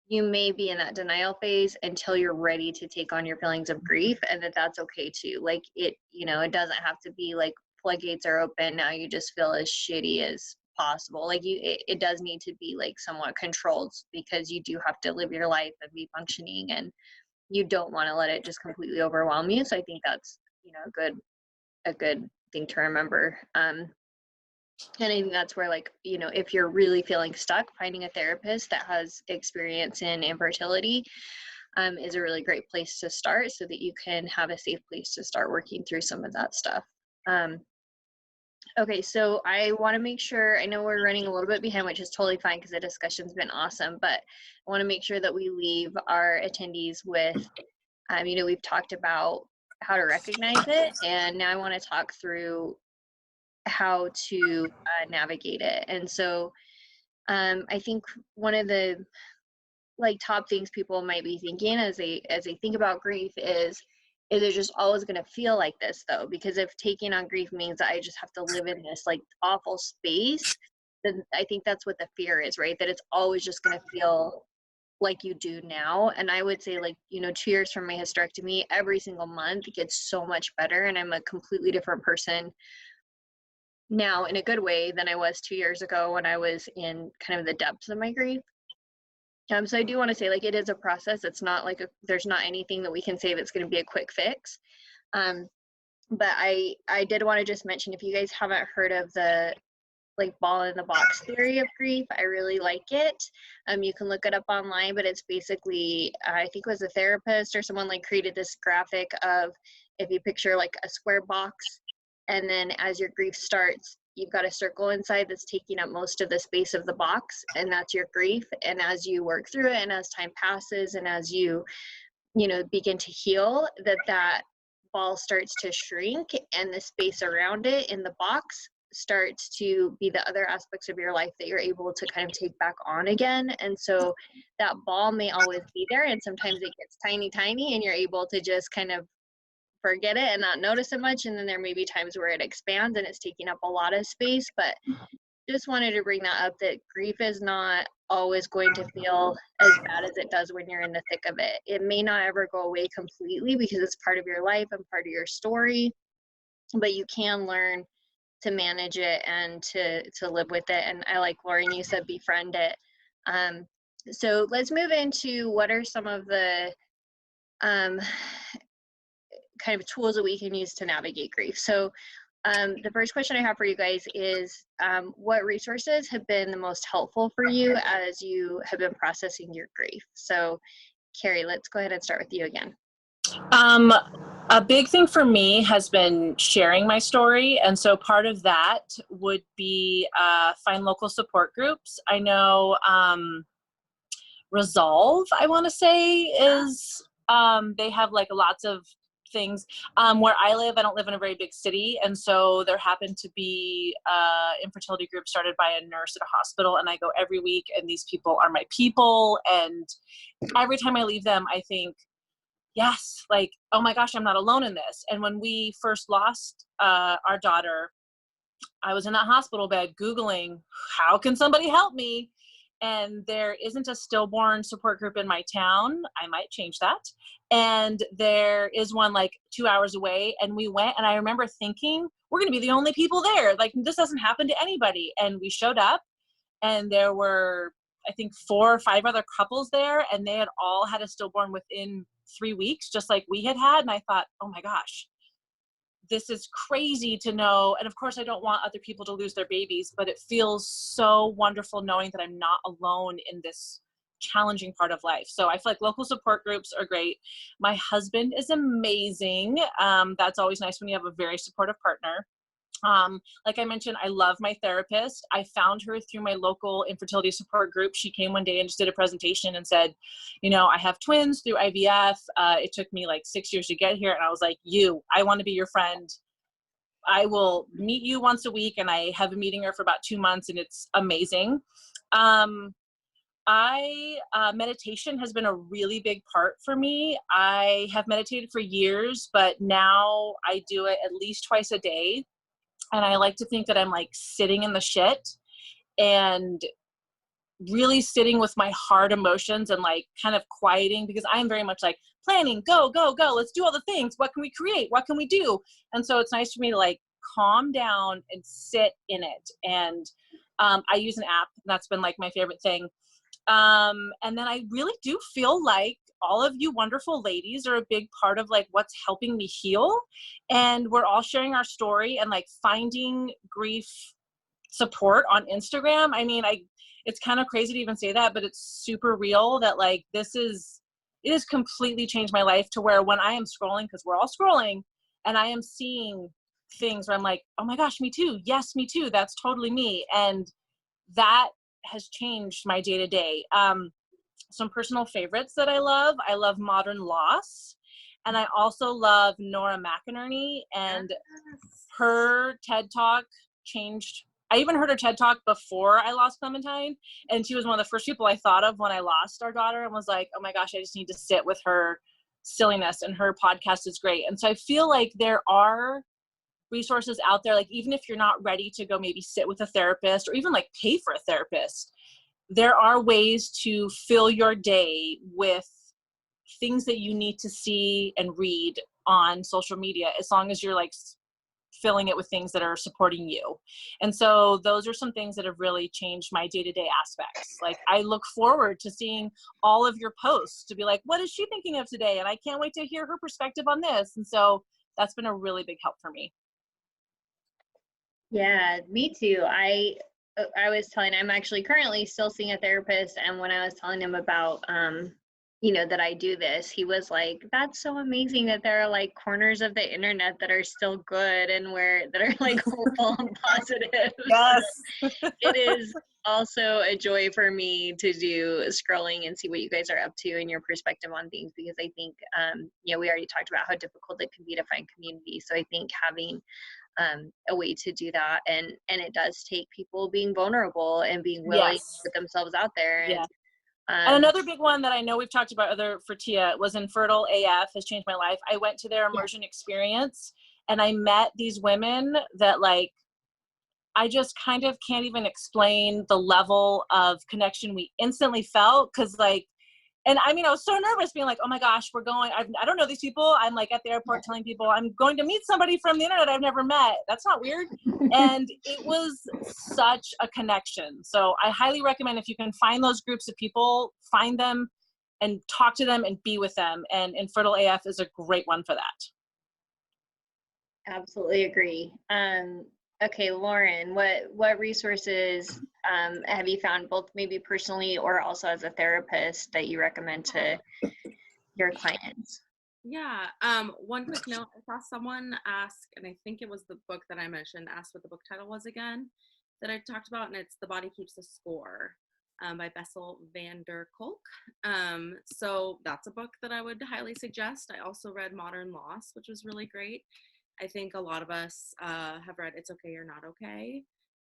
you may be in that denial phase until you're ready to take on your feelings of grief, and that's okay too. Like it, you know, it doesn't have to be like floodgates are open, now you just feel as shitty as possible. Like it does need to be like somewhat controlled, because you do have to live your life and be functioning, and you don't want to let it just completely overwhelm you. So I think that's, you know, a good thing to remember. And I think that's where, like, you know, if you're really feeling stuck, finding a therapist that has experience in infertility is a really great place to start, so that you can have a safe place to start working through some of that stuff. Okay, so I want to make sure, I know we're running a little bit behind, which is totally fine because the discussion's been awesome, but I want to make sure that we leave our attendees with, you know, we've talked about how to recognize it, and now I want to talk through how to navigate it. And so I think one of the like top things people might be thinking as they think about grief is it just always going to feel like this though? Because if taking on grief means that I just have to live in this like awful space, then I think that's what the fear is, right? That it's always just going to feel like you do now. And I would say, like, you know, 2 years from my hysterectomy, every single month it gets so much better, and I'm a completely different person now in a good way than I was 2 years ago when I was in kind of the depths of my grief. So I do want to say, like, it is a process. It's not like there's not anything that we can say that's going to be a quick fix. But I did want to just mention, if you guys haven't heard of the like ball in the box theory of grief, I really like it. You can look it up online, but it's basically, I think it was a therapist or someone like created this graphic of, if you picture like a square box, and then as your grief starts, you've got a circle inside that's taking up most of the space of the box, and that's your grief. And as you work through it, and as time passes, and as you know, begin to heal, that ball starts to shrink, and the space around it in the box starts to be the other aspects of your life that you're able to kind of take back on again. And so that ball may always be there, and sometimes it gets tiny, and you're able to just kind of forget it and not notice it much. And then there may be times where it expands and it's taking up a lot of space. But just wanted to bring that up, that grief is not always going to feel as bad as it does when you're in the thick of it. It may not ever go away completely because it's part of your life and part of your story, but you can learn to manage it and to live with it. And I like, Lauren, you said befriend it. So let's move into what are some of the kind of tools that we can use to navigate grief. So the first question I have for you guys is, what resources have been the most helpful for you as you have been processing your grief? So Carrie, let's go ahead and start with you again. A big thing for me has been sharing my story. And so part of that would be find local support groups. I know Resolve, I want to say, is they have like lots of things. Where I live, I don't live in a very big city, and so there happened to be infertility group started by a nurse at a hospital, and I go every week, and these people are my people, and every time I leave them, I think, yes, like, oh my gosh, I'm not alone in this. And when we first lost our daughter, I was in that hospital bed Googling, how can somebody help me? And there isn't a stillborn support group in my town. I might change that. And there is one like 2 hours away. And we went, and I remember thinking, we're going to be the only people there. Like, this doesn't happen to anybody. And we showed up, and there were, I think, 4 or 5 other couples there, and they had all had a stillborn within 3 weeks, just like we had had. And I thought, oh my gosh, this is crazy to know. And of course, I don't want other people to lose their babies, but it feels so wonderful knowing that I'm not alone in this challenging part of life. So I feel like local support groups are great. My husband is amazing. That's always nice when you have a very supportive partner. Like I mentioned, I love my therapist. I found her through my local infertility support group. She came one day and just did a presentation and said, you know, I have twins through IVF. It took me like 6 years to get here. And I was like, I want to be your friend. I will meet you once a week. And I have been meeting her for about 2 months, and it's amazing. Meditation has been a really big part for me. I have meditated for years, but now I do it at least twice a day. And I like to think that I'm like sitting in the shit and really sitting with my hard emotions and like kind of quieting, because I'm very much like planning, go, go, go. Let's do all the things. What can we create? What can we do? And so it's nice for me to like calm down and sit in it. And I use an app. That's been like my favorite thing. And then I really do feel like all of you wonderful ladies are a big part of like what's helping me heal. And we're all sharing our story and like finding grief support on Instagram. I mean, it's kind of crazy to even say that, but it's super real that like it has completely changed my life to where when I am scrolling, because we're all scrolling, and I am seeing things where I'm like, oh my gosh, me too. Yes, me too. That's totally me. And that has changed my day to day. Some personal favorites that I love Modern Loss. And I also love Nora McInerney, and her TED Talk changed. I even heard her TED Talk before I lost Clementine. And she was one of the first people I thought of when I lost our daughter, and was like, oh my gosh, I just need to sit with her silliness, and her podcast is great. And so I feel like there are resources out there, like even if you're not ready to go maybe sit with a therapist or even like pay for a therapist, there are ways to fill your day with things that you need to see and read on social media, as long as you're like filling it with things that are supporting you. And so those are some things that have really changed my day-to-day aspects. Like I look forward to seeing all of your posts to be like, what is she thinking of today? And I can't wait to hear her perspective on this. And so that's been a really big help for me. Yeah, me too. I was telling, I'm actually currently still seeing a therapist, and when I was telling him about that I do this, he was like, that's so amazing that there are like corners of the internet that are still good and that are like hopeful and positive. Yes. So it is also a joy for me to do scrolling and see what you guys are up to and your perspective on things, because I think we already talked about how difficult it can be to find community. So I think having a way to do that, and it does take people being vulnerable and being willing to put themselves out there. And, and another big one that I know we've talked about for Tia was Infertile AF has changed my life. I went to their immersion experience, and I met these women that like I just kind of can't even explain the level of connection we instantly felt. Cause like, and I mean, I was so nervous being like, oh my gosh, we're going, I don't know these people. I'm like at the airport telling people I'm going to meet somebody from the internet I've never met. That's not weird. And it was such a connection. So I highly recommend, if you can find those groups of people, find them and talk to them and be with them. And Infertile AF is a great one for that. Absolutely agree. Okay, Lauren, what resources have you found, both maybe personally or also as a therapist, that you recommend to your clients? Yeah. One quick note, I saw someone ask, and I think it was the book that I mentioned, asked what the book title was again that I talked about, and it's The Body Keeps the Score by Bessel van der Kolk. So that's a book that I would highly suggest. I also read Modern Loss, which was really great. I think a lot of us have read It's Okay, You're Not Okay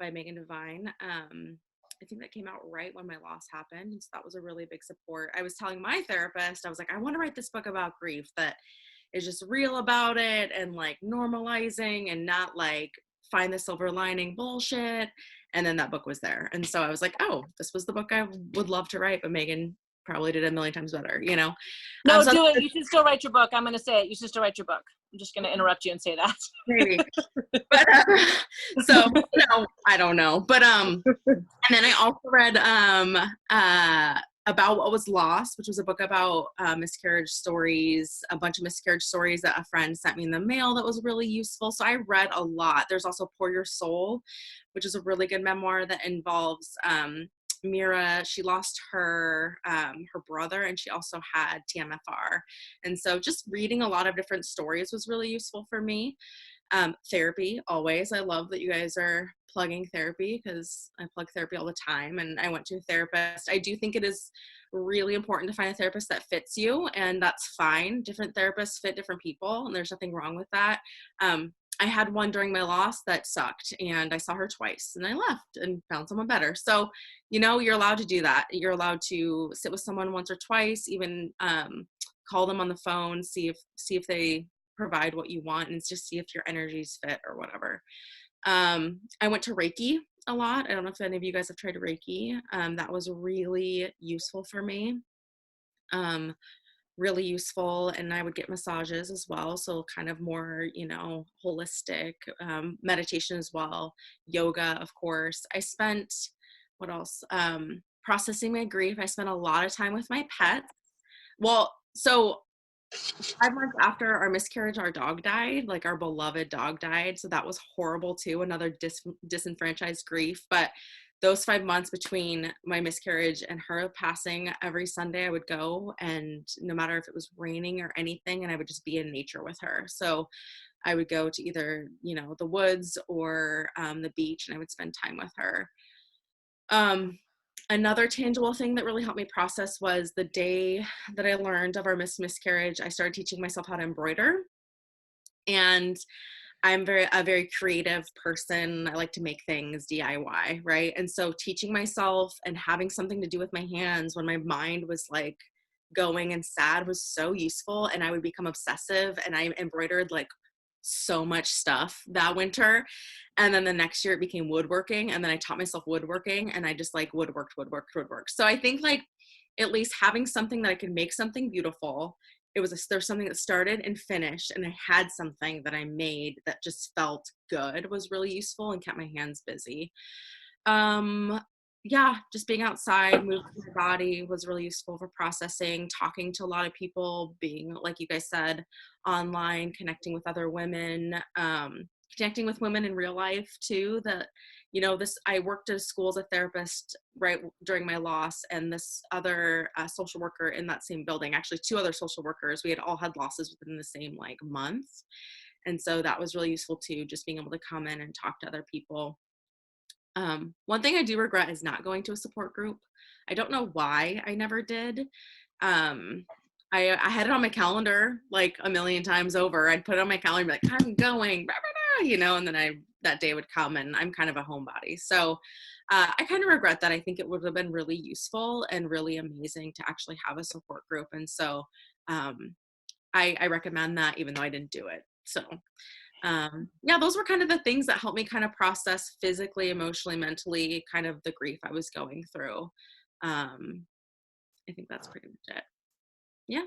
by Megan Devine. I think that came out right when my loss happened. And so that was a really big support. I was telling my therapist, I was like, I want to write this book about grief that is just real about it and like normalizing and not like find the silver lining bullshit. And then that book was there. And so I was like, oh, this was the book I would love to write, but Megan probably did it a million times better, you know? No, So do it. You should still write your book. I'm going to say it. You should still write your book. I'm just going to interrupt you and say that. Maybe. But so no, I don't know. But and then I also read About What Was Lost, which was a book about miscarriage stories, a bunch of miscarriage stories that a friend sent me in the mail that was really useful. So I read a lot. There's also Pour Your Soul, which is a really good memoir that involves Mira. She lost her brother, and she also had TMFR. And so just reading a lot of different stories was really useful for me. Therapy, always. I love that you guys are plugging therapy, because I plug therapy all the time, and I went to a therapist. I do think it is really important to find a therapist that fits you, and that's fine. Different therapists fit different people, and there's nothing wrong with that. I had one during my loss that sucked, and I saw her twice, and I left and found someone better. So, you know, you're allowed to do that. You're allowed to sit with someone once or twice, even call them on the phone, see if they provide what you want, and just see if your energies fit or whatever. I went to Reiki a lot. I don't know if any of you guys have tried Reiki. That was really useful for me. Really useful. And I would get massages as well. So kind of more, you know, holistic, meditation as well. Yoga, of course. I spent, what else? Processing my grief. I spent a lot of time with my pets. Well, so 5 months after our miscarriage, our dog died, like our beloved dog died. So that was horrible too. Another disenfranchised grief. But those 5 months between my miscarriage and her passing, every Sunday I would go, and no matter if it was raining or anything, and I would just be in nature with her. So I would go to either, you know, the woods or the beach, and I would spend time with her. Another tangible thing that really helped me process was the day that I learned of our miscarriage, I started teaching myself how to embroider. And I'm a very creative person. I like to make things DIY, right? And so teaching myself and having something to do with my hands when my mind was like going and sad was so useful. And I would become obsessive, and I embroidered like so much stuff that winter. And then the next year it became woodworking, and then I taught myself woodworking, and I just like woodworked. So I think like at least having something that I could make something beautiful. There's something that started and finished, and I had something that I made that just felt good was really useful and kept my hands busy. Yeah, just being outside, moving my body was really useful for processing, talking to a lot of people, being, like you guys said, online, connecting with other women, connecting with women in real life too. That, you know, I worked at a school as a therapist right during my loss, and this other social worker in that same building, actually 2 other social workers, we had all had losses within the same like month. And so that was really useful too, just being able to come in and talk to other people. One thing I do regret is not going to a support group. I don't know why I never did. I had it on my calendar like a million times over. I'd put it on my calendar and be like, I'm going, blah, blah, blah, you know, and then that day would come, and I'm kind of a homebody. So I kind of regret that. I think it would have been really useful and really amazing to actually have a support group. And so I recommend that, even though I didn't do it. So Yeah, those were kind of the things that helped me kind of process physically, emotionally, mentally, kind of the grief I was going through. I think that's pretty much it. Yeah.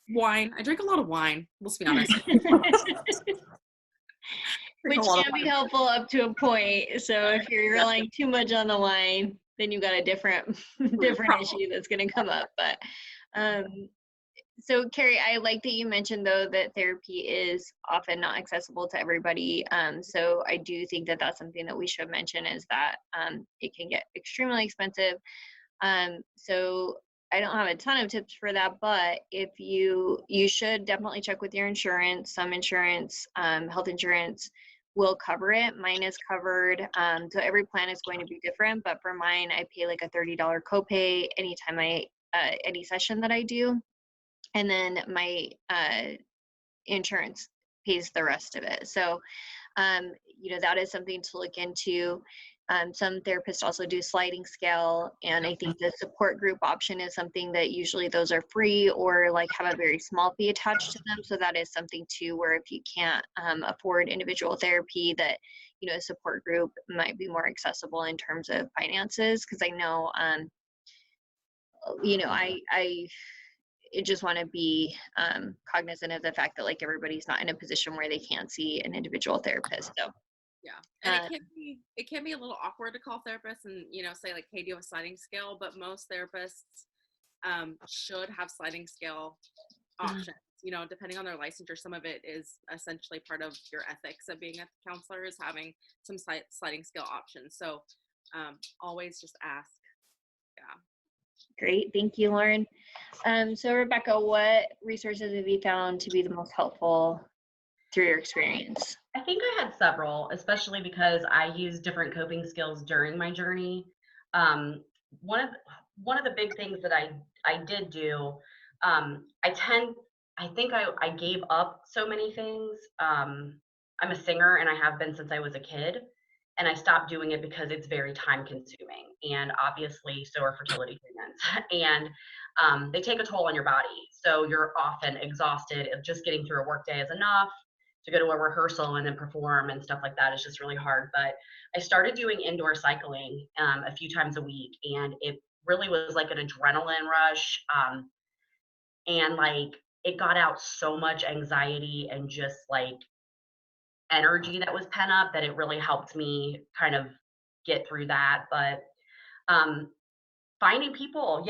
Wine. I drink a lot of wine. Let's be honest. Which can be helpful up to a point. So if you're relying too much on the wine, then you've got a different issue that's going to come up. But so Carrie, I like that you mentioned though that therapy is often not accessible to everybody. So I do think that that's something that we should mention, is that it can get extremely expensive. So I don't have a ton of tips for that, but if you should definitely check with your insurance. Some insurance, health insurance, will cover it. Mine is covered. So every plan is going to be different, but for mine, I pay like a $30 copay anytime any session that I do. And then my insurance pays the rest of it. So, that is something to look into. Some therapists also do sliding scale, and I think the support group option is something that usually those are free or like have a very small fee attached to them. So that is something too, where if you can't afford individual therapy, that a support group might be more accessible in terms of finances. Because I know, I just want to be cognizant of the fact that like everybody's not in a position where they can't see an individual therapist. So. Yeah, and it can be a little awkward to call therapists and say like, hey, do you have a sliding scale? But most therapists should have sliding scale options. Depending on their licensure, some of it is essentially part of your ethics of being a counselor, is having some sliding scale options. So always just ask. Yeah. Great, thank you, Lauren. So Rebecca, what resources have you found to be the most helpful through your experience? I think I had several, especially because I used different coping skills during my journey. One of the big things that I did do, I think I gave up so many things. I'm a singer and I have been since I was a kid, and I stopped doing it because it's very time consuming, and obviously so are fertility treatments. And they take a toll on your body. So you're often exhausted. Just getting through a workday is enough. To go to a rehearsal and then perform and stuff like that is just really hard. But I started doing indoor cycling a few times a week, and it really was like an adrenaline rush. And like it got out so much anxiety and just like energy that was pent up, that it really helped me kind of get through that. But finding people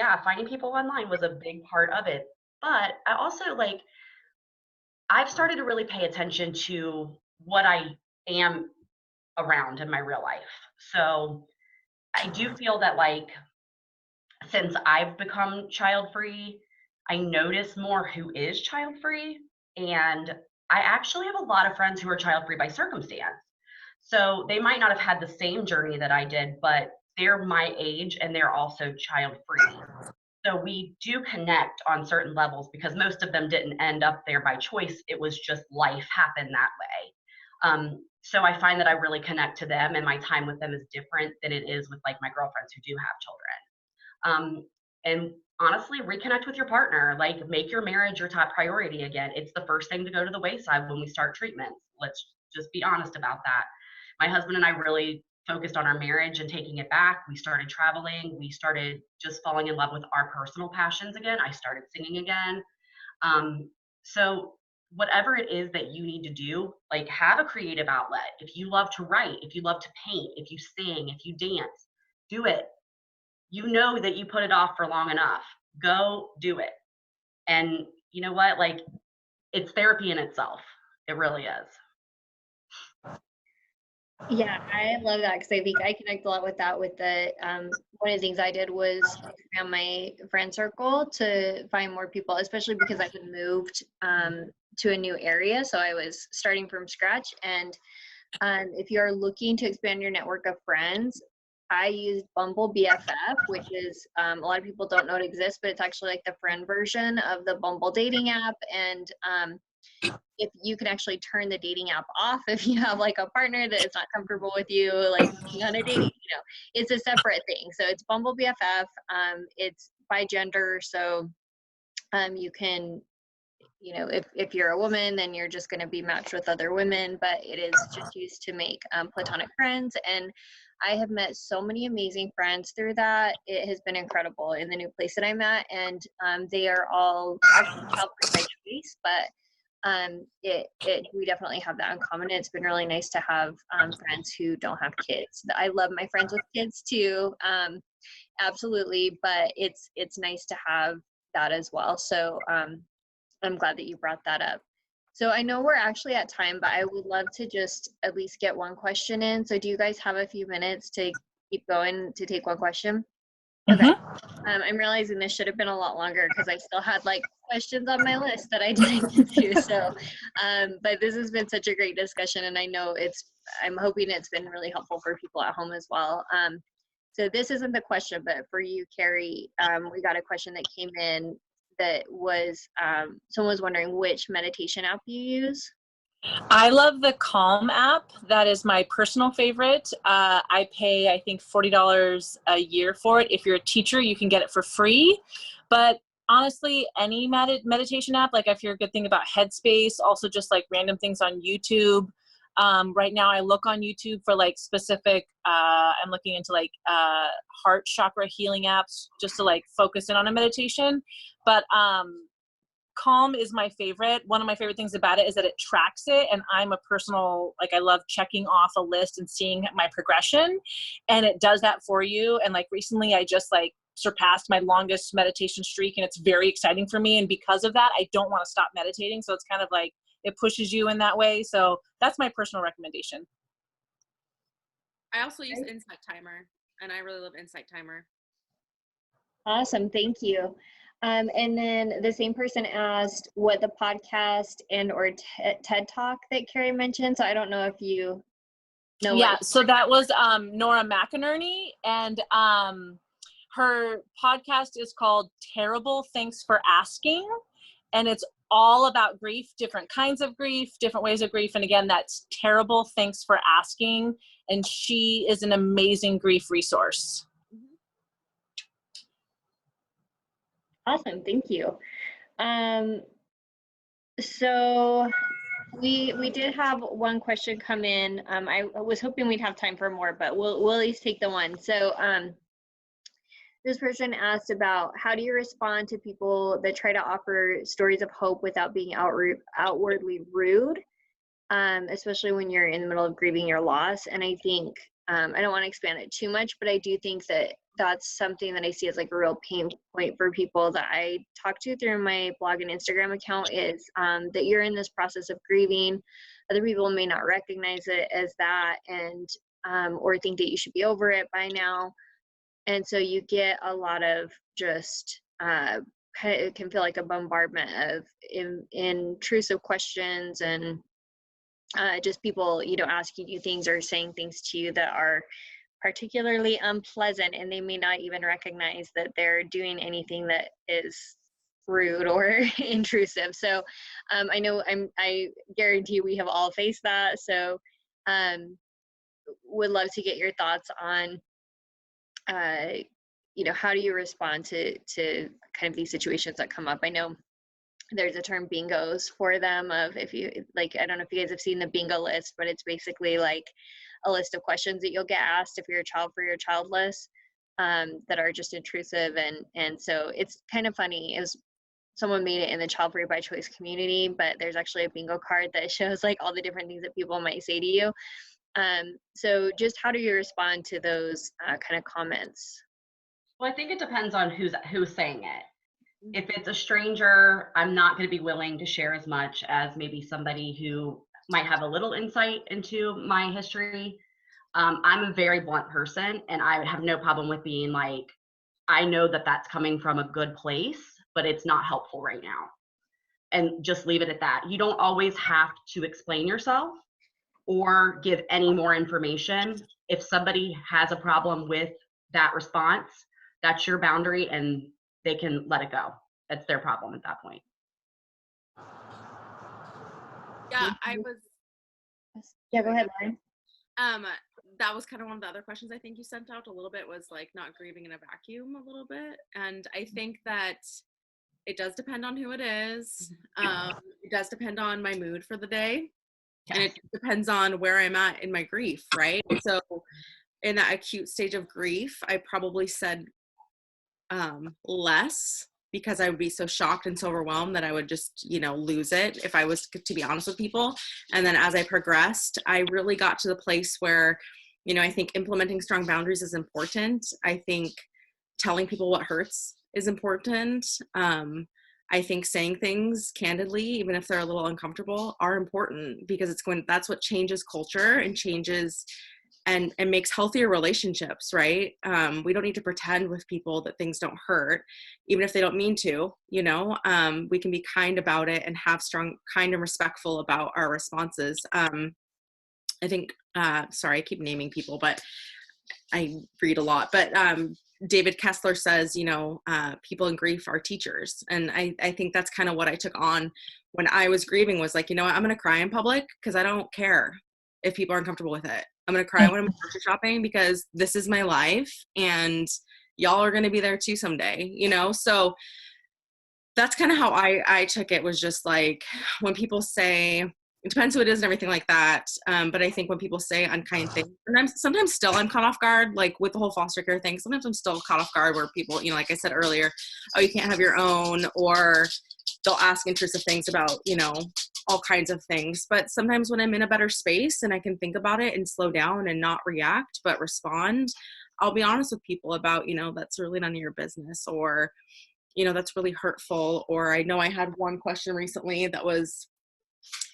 online was a big part of it. But I also I've started to really pay attention to what I am around in my real life. So I do feel that since I've become child free, I notice more who is child free. And I actually have a lot of friends who are child free by circumstance. So they might not have had the same journey that I did, but they're my age and they're also child free. So we do connect on certain levels because most of them didn't end up there by choice. It was just life happened that way. So I find that I really connect to them, and my time with them is different than it is with like my girlfriends who do have children. And honestly, reconnect with your partner, like make your marriage your top priority again. It's the first thing to go to the wayside when we start treatments. Let's just be honest about that. My husband and I really focused on our marriage and taking it back. We started traveling. We started just falling in love with our personal passions again. I started singing again. So whatever it is that you need to do, like have a creative outlet. If you love to write, if you love to paint, if you sing, if you dance, do it. You know that you put it off for long enough. Go do it. And you know what? Like it's therapy in itself. It really is. Yeah, I love that because I think I connect a lot with that. With the one of the things I did was expand my friend circle to find more people, especially because I had moved to a new area, so I was starting from scratch. And if you're looking to expand your network of friends, I used Bumble BFF, which is a lot of people don't know it exists, but it's actually like the friend version of the Bumble dating app. And if you can actually turn the dating app off if you have like a partner that is not comfortable with you, like being on a dating, it's a separate thing. So it's Bumble BFF. It's by gender. So you can you know, if you're a woman, then you're just going to be matched with other women, but it is just used to make platonic friends. And I have met so many amazing friends through that. It has been incredible in the new place that I'm at. And they are all actually child-free by choice, but we definitely have that in common. It's been really nice to have friends who don't have kids. I love my friends with kids too, absolutely, but it's nice to have that as well. So I'm glad that you brought that up. So I know we're actually at time, but I would love to just at least get one question in. So do you guys have a few minutes to keep going to take one question? Okay. I'm realizing this should have been a lot longer because I still had like questions on my list that I didn't get to. So, but this has been such a great discussion, and I know I'm hoping it's been really helpful for people at home as well. So this isn't the question, but for you, Carrie, we got a question that came in that was, someone was wondering which meditation app you use. I love the Calm app. That is my personal favorite. I pay, I think, $40 a year for it. If you're a teacher, you can get it for free. But honestly, any meditation app, like if you're a good thing about Headspace, also just like random things on YouTube. Right now I look on YouTube for like specific, I'm looking into like heart chakra healing apps just to like focus in on a meditation. But Calm is my favorite. One of my favorite things about it is that it tracks it, and I'm a personal, like I love checking off a list and seeing my progression, and it does that for you. And like recently I just like surpassed my longest meditation streak, and it's very exciting for me, and because of that I don't want to stop meditating. So it's kind of like it pushes you in that way. So that's my personal recommendation. I also use Insight Timer, and I really love Insight Timer. Awesome, thank you. And then the same person asked what the podcast and or TED Talk that Carrie mentioned. So I don't know if you know. Yeah, so that was Nora McInerney, and her podcast is called Terrible Thanks for Asking, and it's all about grief, different kinds of grief, different ways of grief. And again, that's Terrible Thanks for Asking, and she is an amazing grief resource. Awesome, thank you. So we did have one question come in. I was hoping we'd have time for more, but we'll at least take the one. So this person asked about how do you respond to people that try to offer stories of hope without being outwardly rude, especially when you're in the middle of grieving your loss. And I think I don't want to expand it too much, but I do think that that's something that I see as like a real pain point for people that I talk to through my blog and Instagram account is that you're in this process of grieving. Other people may not recognize it as that, and or think that you should be over it by now. And so you get a lot of just it can feel like a bombardment of intrusive questions and just people, you know, asking you things or saying things to you that are particularly unpleasant, and they may not even recognize that they're doing anything that is rude or intrusive. So I know I guarantee we have all faced that. So would love to get your thoughts on you know, how do you respond to kind of these situations that come up? I know there's a term bingos for them of, if you like, I don't know if you guys have seen the bingo list, but it's basically like a list of questions that you'll get asked if you're a child free or childless that are just intrusive. And so it's kind of funny is someone made it in the child free by choice community, but there's actually a bingo card that shows like all the different things that people might say to you. So just how do you respond to those kind of comments? Well, I think it depends on who's saying it. If it's a stranger, I'm not going to be willing to share as much as maybe somebody who might have a little insight into my history. I'm a very blunt person, and I would have no problem with being like, I know that that's coming from a good place, but it's not helpful right now. And just leave it at that. You don't always have to explain yourself or give any more information. If somebody has a problem with that response, that's your boundary, and they can let it go. That's their problem at that point. Yeah, go ahead, Lauren. That was kind of one of the other questions I think you sent out a little bit, was like not grieving in a vacuum a little bit. And I think that it does depend on who it is. It does depend on my mood for the day. And it depends on where I'm at in my grief, right? So in that acute stage of grief, I probably said less because I would be so shocked and so overwhelmed that I would just, lose it if I was to be honest with people. And then as I progressed, I really got to the place where, I think implementing strong boundaries is important. I think telling people what hurts is important. I think saying things candidly, even if they're a little uncomfortable, are important because that's what changes culture and changes and makes healthier relationships, right? We don't need to pretend with people that things don't hurt, even if they don't mean to, we can be kind about it and have kind and respectful about our responses. I think, sorry, I keep naming people, but I read a lot, but David Kessler says, people in grief are teachers. And I think that's kind of what I took on when I was grieving was like, I'm going to cry in public because I don't care if people are uncomfortable with it. I'm going to cry when I'm grocery shopping because this is my life and y'all are going to be there too someday, So that's kind of how I took it, was just like when people say, it depends who it is and everything like that. But I think when people say unkind things, sometimes still I'm caught off guard, like with the whole foster care thing. Sometimes I'm still caught off guard where people, like I said earlier, oh, you can't have your own, or they'll ask intrusive things about, all kinds of things. But sometimes when I'm in a better space and I can think about it and slow down and not react, but respond, I'll be honest with people about, that's really none of your business, or, that's really hurtful. Or I know I had one question recently that was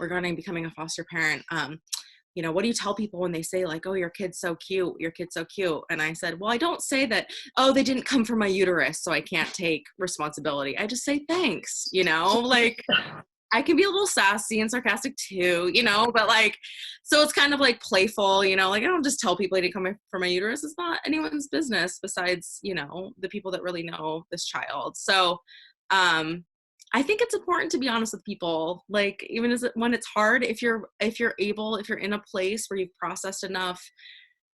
regarding becoming a foster parent. What do you tell people when they say like, oh, your kid's so cute, your kid's so cute? And I said, well, I don't say that, oh, they didn't come from my uterus, so I can't take responsibility. I just say thanks, like I can be a little sassy and sarcastic too, but like, so it's kind of like playful, like I don't just tell people they didn't come from my uterus. It's not anyone's business besides, the people that really know this child. So, I think it's important to be honest with people, like even when it's hard, if you're in a place where you've processed enough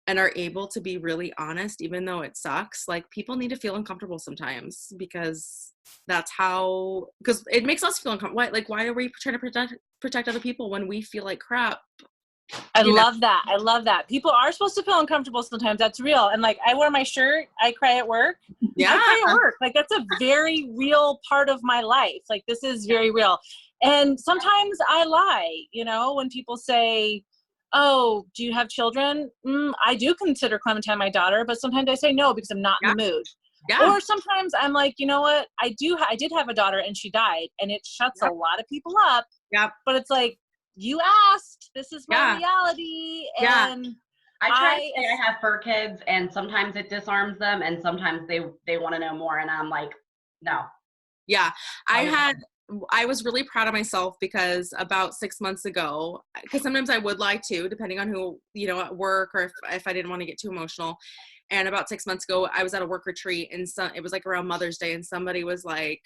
and are able to be really honest, even though it sucks, like people need to feel uncomfortable sometimes because it makes us feel uncomfortable. Like, why are we trying to protect other people when we feel like crap? I love that. People are supposed to feel uncomfortable sometimes. That's real. And like, I wear my shirt, I cry at work. Yeah. I cry at work. Like that's a very real part of my life. Like this is very real. And sometimes I lie, when people say, oh, do you have children? I do consider Clementine my daughter, but sometimes I say no because I'm not in the mood. Yeah. Or sometimes I'm like, you know what? I did have a daughter and she died, and it shuts a lot of people up. Yeah. But it's like, you asked, this is my reality. And I try to say I have fur kids, and sometimes it disarms them, and sometimes they want to know more, and I'm like, no. Yeah. I was really proud of myself because about 6 months ago, because sometimes I would lie too, depending on who, at work, or if I didn't want to get too emotional. And about 6 months ago, I was at a work retreat, and it was like around Mother's Day, and somebody was like,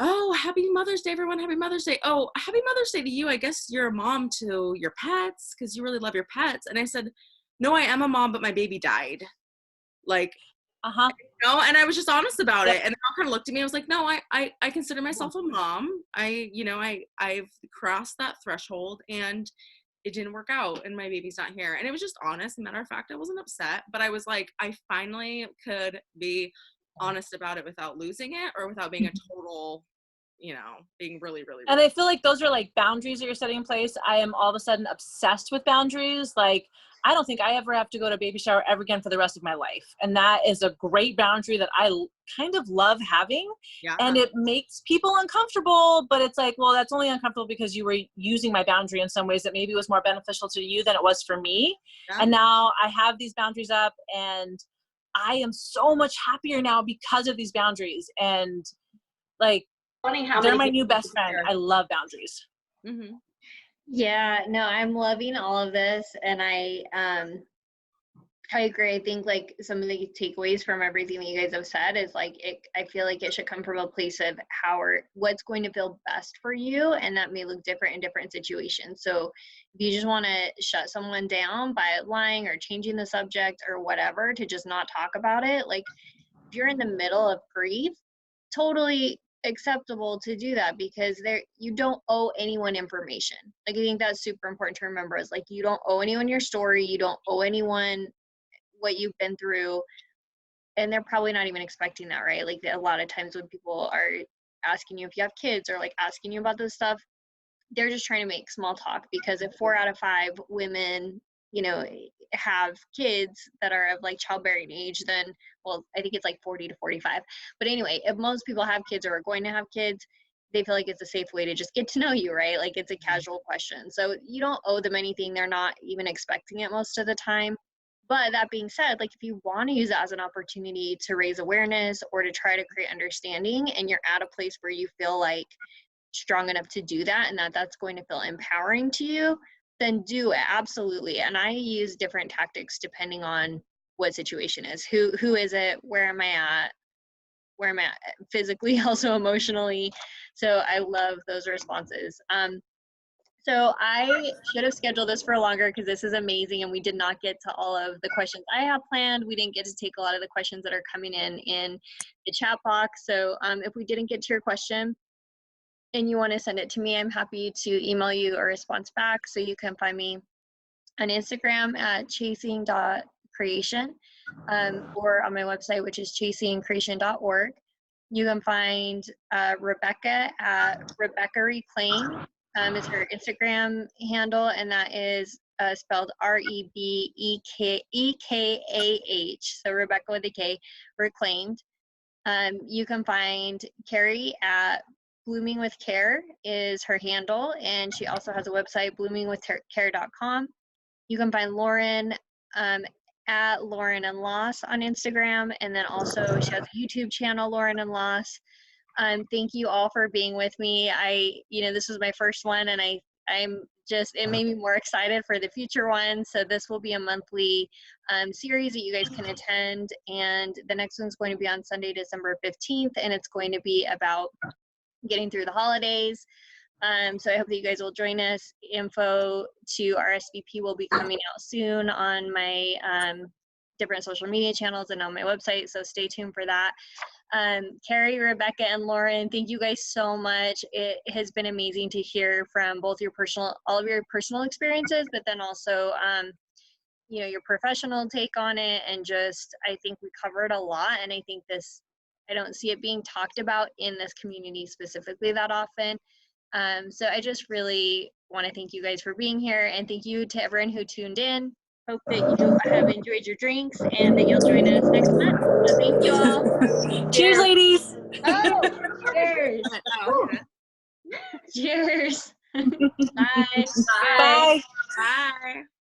oh, happy Mother's Day, everyone. Happy Mother's Day. Oh, happy Mother's Day to you. I guess you're a mom to your pets because you really love your pets. And I said, no, I am a mom, but my baby died. Like, and I was just honest about it. And they all kind of looked at me. I was like, no, I consider myself a mom. I've crossed that threshold and it didn't work out and my baby's not here. And it was just honest. Matter of fact, I wasn't upset, but I was like, I finally could be honest about it without losing it or without being a total, being really, really. And I feel like those are like boundaries that you're setting in place. I am all of a sudden obsessed with boundaries. Like, I don't think I ever have to go to a baby shower ever again for the rest of my life. And that is a great boundary that I kind of love having. Yeah. And it makes people uncomfortable, but it's like, well, that's only uncomfortable because you were using my boundary in some ways that maybe was more beneficial to you than it was for me. Yeah. And now I have these boundaries up and I am so much happier now because of these boundaries. And like, funny how they're my new best friend. I love boundaries. Mm-hmm. Yeah, no, I'm loving all of this, and I agree. I think like some of the takeaways from everything that you guys have said is like I feel like it should come from a place of what's going to feel best for you, and that may look different in different situations. So if you just want to shut someone down by lying or changing the subject or whatever to just not talk about it, like if you're in the middle of grief, totally acceptable to do that, because you don't owe anyone information. Like, I think that's super important to remember, is like, you don't owe anyone your story, you don't owe anyone what you've been through, and they're probably not even expecting that, right? Like, a lot of times when people are asking you if you have kids, or like asking you about this stuff, they're just trying to make small talk, because if 4 out of 5 women, you know, have kids that are of like childbearing age, then, well, I think it's like 40 to 45. But anyway, if most people have kids or are going to have kids, they feel like it's a safe way to just get to know you, right? Like, it's a casual question. So you don't owe them anything. They're not even expecting it most of the time. But that being said, like, if you want to use it as an opportunity to raise awareness or to try to create understanding, and you're at a place where you feel like strong enough to do that, and that's going to feel empowering to you, then do it, absolutely. And I use different tactics depending on what situation is. Who is it? Where am I at physically, also emotionally. So I love those responses. So I should have scheduled this for longer, because this is amazing, and we did not get to all of the questions I have planned. We didn't get to take a lot of the questions that are coming in the chat box. So if we didn't get to your question and you want to send it to me, I'm happy to email you a response back. So you can find me on Instagram at chasing.creation, or on my website, which is chasingcreation.org. You can find Rebecca at Rebecca Reclaim, is her Instagram handle, and that is spelled REBEKAH. So Rebecca with a K, Reclaimed. You can find Carrie at Blooming with Care is her handle, and she also has a website, bloomingwithcare.com. You can find Lauren at Lauren and Loss on Instagram, and then also she has a YouTube channel, Lauren and Loss. Thank you all for being with me. This was my first one, and I'm just, it made me more excited for the future ones. So this will be a monthly series that you guys can attend, and the next one's going to be on Sunday, December 15th, and it's going to be about getting through the holidays. So I hope that you guys will join us. Info to RSVP will be coming out soon on my different social media channels and on my website, so stay tuned for that. Carrie, Rebecca, and Lauren, thank you guys so much. It has been amazing to hear from both all of your personal experiences, but then also your professional take on it. And just, I think we covered a lot, and I think I don't see it being talked about in this community specifically that often. So I just really want to thank you guys for being here, and thank you to everyone who tuned in. Hope that you have enjoyed your drinks and that you'll join us next month. So thank you all. Cheers, ladies. Oh, cheers. Oh, okay. Cheers. Bye. Bye. Bye.